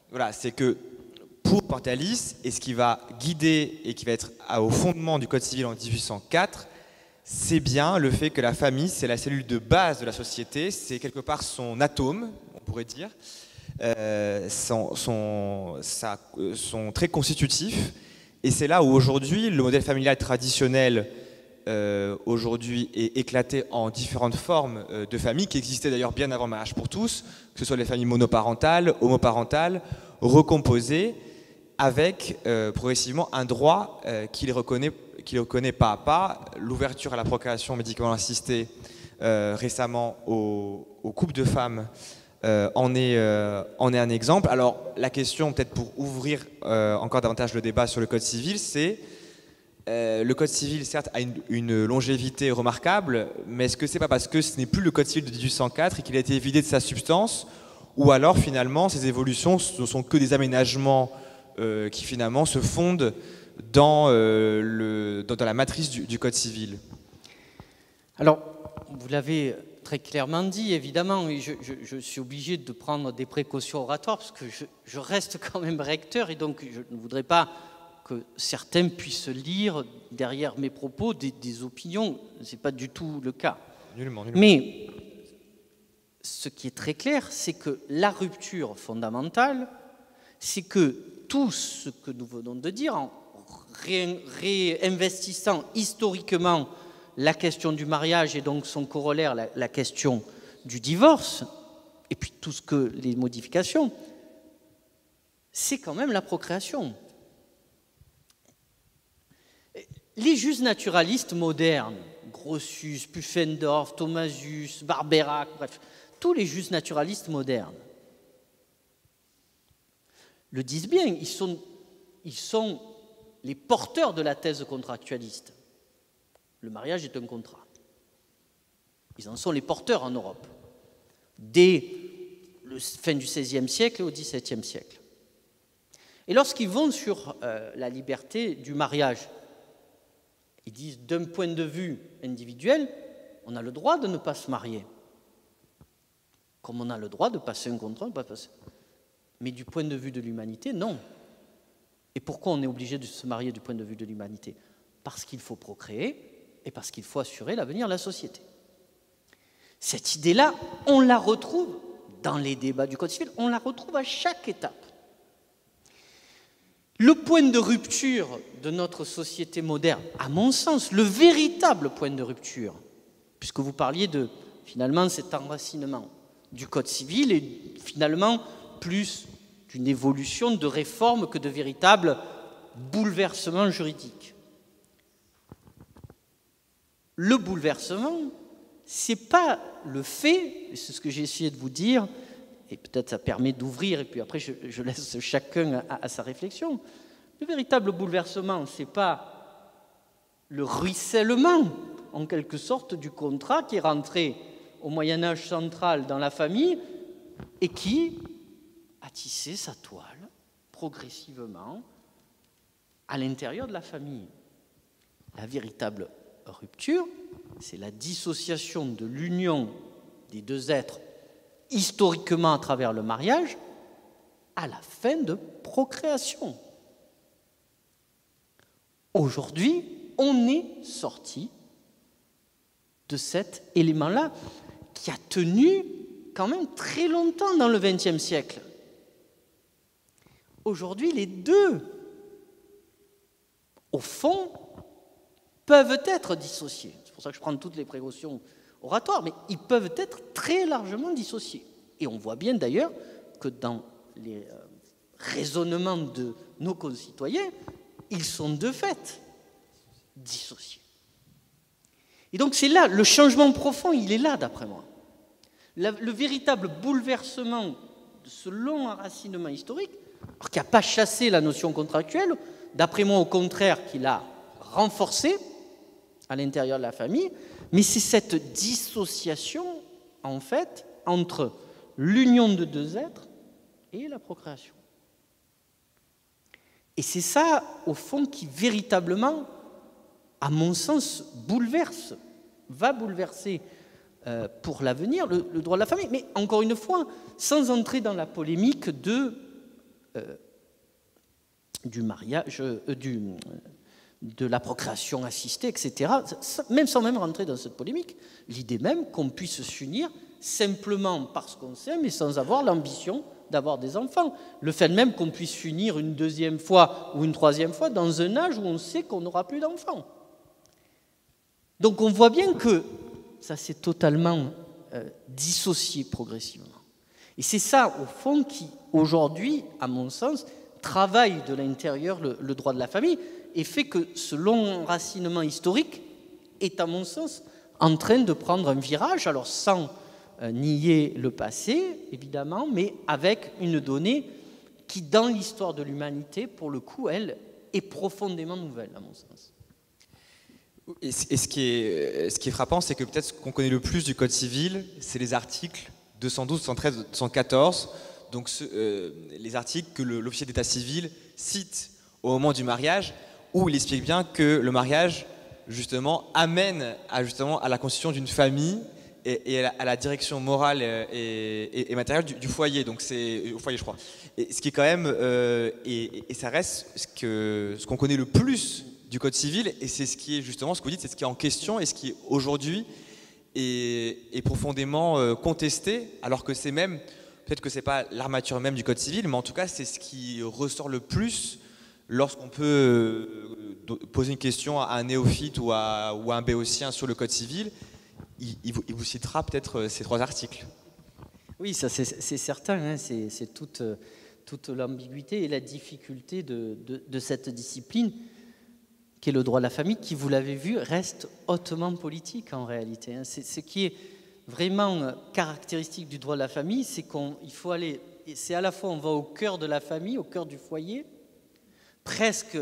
Voilà, c'est que pour Portalis, et ce qui va guider et qui va être au fondement du Code civil en 1804, c'est bien le fait que la famille, c'est la cellule de base de la société, c'est quelque part son atome, on pourrait dire, son trait constitutif. Et c'est là où aujourd'hui, le modèle familial traditionnel aujourd'hui est éclaté en différentes formes de familles qui existaient d'ailleurs bien avant le mariage pour tous, que ce soit les familles monoparentales, homoparentales, recomposées, avec progressivement un droit qui les reconnaît pas à pas. L'ouverture à la procréation médicalement assistée récemment aux couples de femmes en est un exemple. Alors la question, peut-être pour ouvrir encore davantage le débat sur le Code civil, c'est le Code civil, certes, a une longévité remarquable, mais est-ce que c'est pas parce que ce n'est plus le Code civil de 1804 et qu'il a été vidé de sa substance, ou alors finalement ces évolutions ne sont que des aménagements qui finalement se fondent dans la matrice du Code civil? Alors, vous l'avez très clairement dit, évidemment, et je suis obligé de prendre des précautions oratoires parce que je reste quand même recteur et donc je ne voudrais pas que certains puissent lire derrière mes propos des opinions. Ce n'est pas du tout le cas. Nullement. Mais ce qui est très clair, c'est que la rupture fondamentale, c'est que tout ce que nous venons de dire, en réinvestissant historiquement la question du mariage et donc son corollaire, la question du divorce, et puis tout ce que les modifications, c'est quand même la procréation. Les justes naturalistes modernes, Grotius, Pufendorf, Thomasius, Barbeyrac, bref, tous les justes naturalistes modernes le disent bien, ils sont les porteurs de la thèse contractualiste. Le mariage est un contrat. Ils en sont les porteurs en Europe, dès la fin du XVIe siècle au XVIIe siècle. Et lorsqu'ils vont sur la liberté du mariage, ils disent d'un point de vue individuel, on a le droit de ne pas se marier, comme on a le droit de passer un contrat, de ne pas passer. Mais du point de vue de l'humanité, non. Et pourquoi on est obligé de se marier du point de vue de l'humanité? Parce qu'il faut procréer et parce qu'il faut assurer l'avenir de la société. Cette idée-là, on la retrouve dans les débats du Code civil, on la retrouve à chaque étape. Le point de rupture de notre société moderne, à mon sens, le véritable point de rupture, puisque vous parliez de, finalement, cet enracinement du Code civil et finalement plus d'une évolution de réforme que de véritable bouleversement juridique. Le bouleversement, ce n'est pas le fait, et c'est ce que j'ai essayé de vous dire, et peut-être ça permet d'ouvrir, et puis après je laisse chacun à sa réflexion. Le véritable bouleversement, ce n'est pas le ruissellement, en quelque sorte, du contrat qui est rentré au Moyen-Âge central dans la famille et qui a tissé sa toile progressivement à l'intérieur de la famille. La véritable rupture, c'est la dissociation de l'union des deux êtres historiquement à travers le mariage à la fin de procréation. Aujourd'hui, on est sorti de cet élément-là qui a tenu quand même très longtemps dans le XXe siècle. Aujourd'hui, les deux, au fond, peuvent être dissociés. C'est pour ça que je prends toutes les précautions oratoires, mais ils peuvent être très largement dissociés. Et on voit bien d'ailleurs que dans les raisonnements de nos concitoyens, ils sont de fait dissociés. Et donc c'est là, le changement profond, il est là d'après moi. Le véritable bouleversement de ce long enracinement historique, alors qui n'a pas chassé la notion contractuelle, d'après moi au contraire qu'il a renforcé à l'intérieur de la famille, mais c'est cette dissociation en fait entre l'union de deux êtres et la procréation. Et c'est ça au fond qui véritablement, à mon sens, va bouleverser pour l'avenir le droit de la famille, mais encore une fois, sans entrer dans la polémique du mariage, de la procréation assistée, etc., même sans même rentrer dans cette polémique, l'idée même qu'on puisse s'unir simplement parce qu'on s'aime et sans avoir l'ambition d'avoir des enfants. Le fait même qu'on puisse s'unir une deuxième fois ou une troisième fois dans un âge où on sait qu'on n'aura plus d'enfants. Donc on voit bien que ça s'est totalement dissocié progressivement. Et c'est ça, au fond, qui, aujourd'hui, à mon sens, travaille de l'intérieur le droit de la famille et fait que ce long enracinement historique est, à mon sens, en train de prendre un virage, alors sans nier le passé, évidemment, mais avec une donnée qui, dans l'histoire de l'humanité, pour le coup, elle, est profondément nouvelle, à mon sens. Et ce qui est frappant, c'est que peut-être ce qu'on connaît le plus du Code civil, c'est les articles 212, 213, 214, donc les articles que l'officier d'état civil cite au moment du mariage, où il explique bien que le mariage, justement, amène à la constitution d'une famille et à la direction morale et matérielle du foyer, donc c'est au foyer, je crois. Et ce qui est quand même, et ça reste ce qu'on connaît le plus du Code civil, et c'est ce qui est justement, ce que vous dites, c'est ce qui est en question et ce qui aujourd'hui est profondément contesté, alors que c'est même, peut-être que c'est pas l'armature même du Code civil, mais en tout cas c'est ce qui ressort le plus lorsqu'on peut poser une question à un néophyte ou à un béotien sur le Code civil. Il vous citera peut-être ces trois articles. Oui, ça c'est certain, hein, c'est toute l'ambiguïté et la difficulté de cette discipline qui est le droit de la famille, qui, vous l'avez vu, reste hautement politique en réalité. Hein. C'est ce qui est vraiment caractéristique du droit de la famille, c'est qu'il faut aller, c'est à la fois on va au cœur de la famille, au cœur du foyer, presque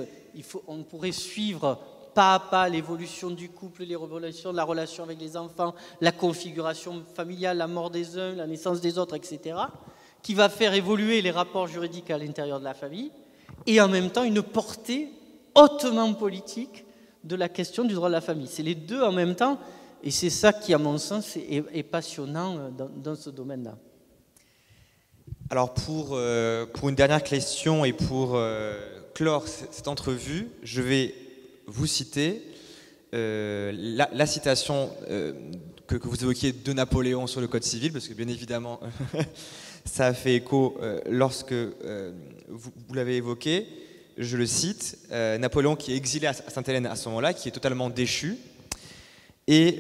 on pourrait suivre pas à pas l'évolution du couple, l'évolution de la relation avec les enfants, la configuration familiale, la mort des uns, la naissance des autres, etc., qui va faire évoluer les rapports juridiques à l'intérieur de la famille, et en même temps une portée hautement politique de la question du droit de la famille. C'est les deux en même temps, et c'est ça qui, à mon sens, est passionnant dans ce domaine-là. Alors pour une dernière question et pour clore cette entrevue, je vais vous citer la citation que vous évoquiez de Napoléon sur le Code civil, parce que bien évidemment, ça a fait écho lorsque vous l'avez évoqué. Je le cite, Napoléon qui est exilé à Sainte-Hélène à ce moment-là, qui est totalement déchu, et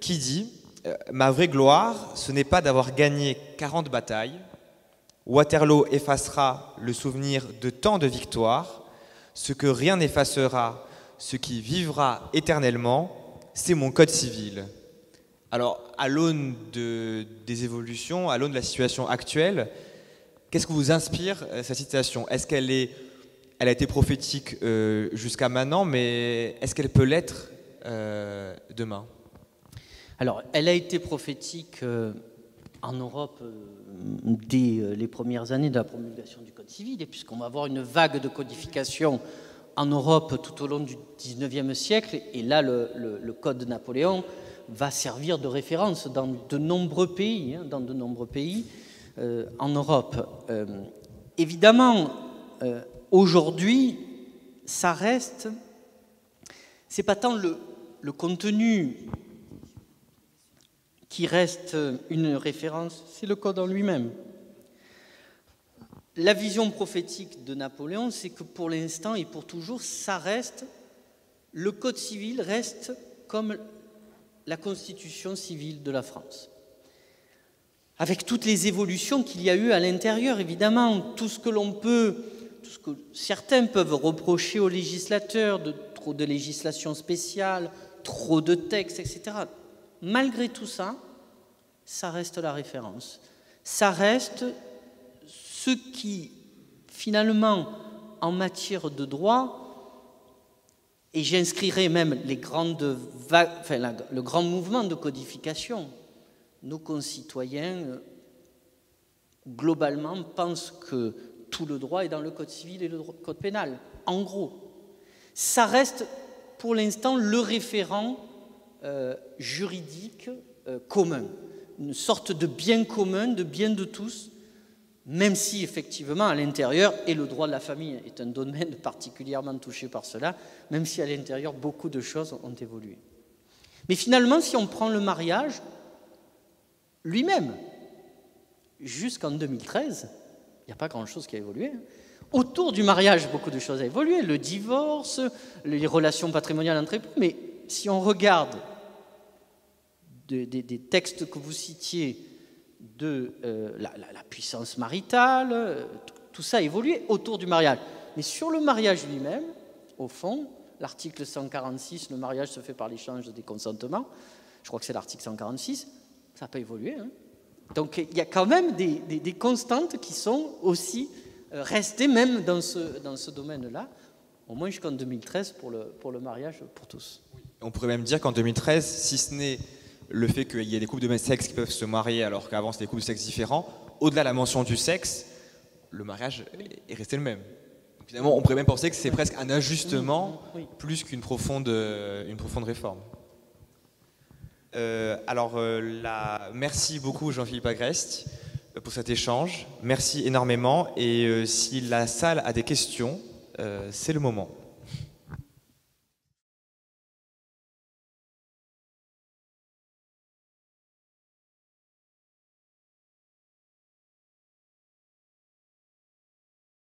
qui dit « Ma vraie gloire, ce n'est pas d'avoir gagné 40 batailles. Waterloo effacera le souvenir de tant de victoires. Ce que rien n'effacera, ce qui vivra éternellement, c'est mon Code civil. » Alors, à l'aune des évolutions, à l'aune de la situation actuelle, qu'est-ce que vous inspire cette citation? Est-ce qu'elle a été prophétique jusqu'à maintenant, mais est-ce qu'elle peut l'être demain? Alors, elle a été prophétique en Europe dès les premières années de la promulgation du Code civil, et puisqu'on va avoir une vague de codification en Europe tout au long du XIXe siècle, et là, le Code de Napoléon va servir de référence dans de nombreux pays, en Europe. Évidemment, aujourd'hui, ça reste, c'est pas tant le contenu qui reste une référence, c'est le Code en lui-même. La vision prophétique de Napoléon, c'est que pour l'instant et pour toujours, ça reste, le Code civil reste comme la Constitution civile de la France. Avec toutes les évolutions qu'il y a eu à l'intérieur, évidemment, tout ce que certains peuvent reprocher aux législateurs, de trop de législation spéciale, trop de textes, etc. Malgré tout ça, ça reste la référence. Ça reste ce qui, finalement, en matière de droit, et j'inscrirai même les grandes le grand mouvement de codification, nos concitoyens, globalement, pensent que tout le droit est dans le code civil et le code pénal. En gros, ça reste pour l'instant le référent juridique commun, une sorte de bien commun, de bien de tous, même si effectivement à l'intérieur, et le droit de la famille est un domaine particulièrement touché par cela, même si à l'intérieur beaucoup de choses ont évolué. Mais finalement, si on prend le mariage lui-même, jusqu'en 2013, il n'y a pas grand-chose qui a évolué. Autour du mariage, beaucoup de choses ont évolué, le divorce, les relations patrimoniales entre époux, mais si on regarde des textes que vous citiez de la puissance maritale, tout ça a évolué autour du mariage. Mais sur le mariage lui-même, au fond, l'article 146, le mariage se fait par l'échange des consentements, je crois que c'est l'article 146, ça n'a pas évolué. Hein. Donc il y a quand même des constantes qui sont aussi restées même dans ce domaine-là, au moins jusqu'en 2013 pour le mariage pour tous. On pourrait même dire qu'en 2013, si ce n'est le fait qu'il y ait des couples de même sexe qui peuvent se marier alors qu'avant c'était des couples de sexe différents, au-delà de la mention du sexe, le mariage est resté le même. Donc, finalement, on pourrait même penser que c'est presque un ajustement plus qu'une profonde réforme. Merci beaucoup Jean-Philippe Agreste pour cet échange. Merci énormément. Et si la salle a des questions, c'est le moment.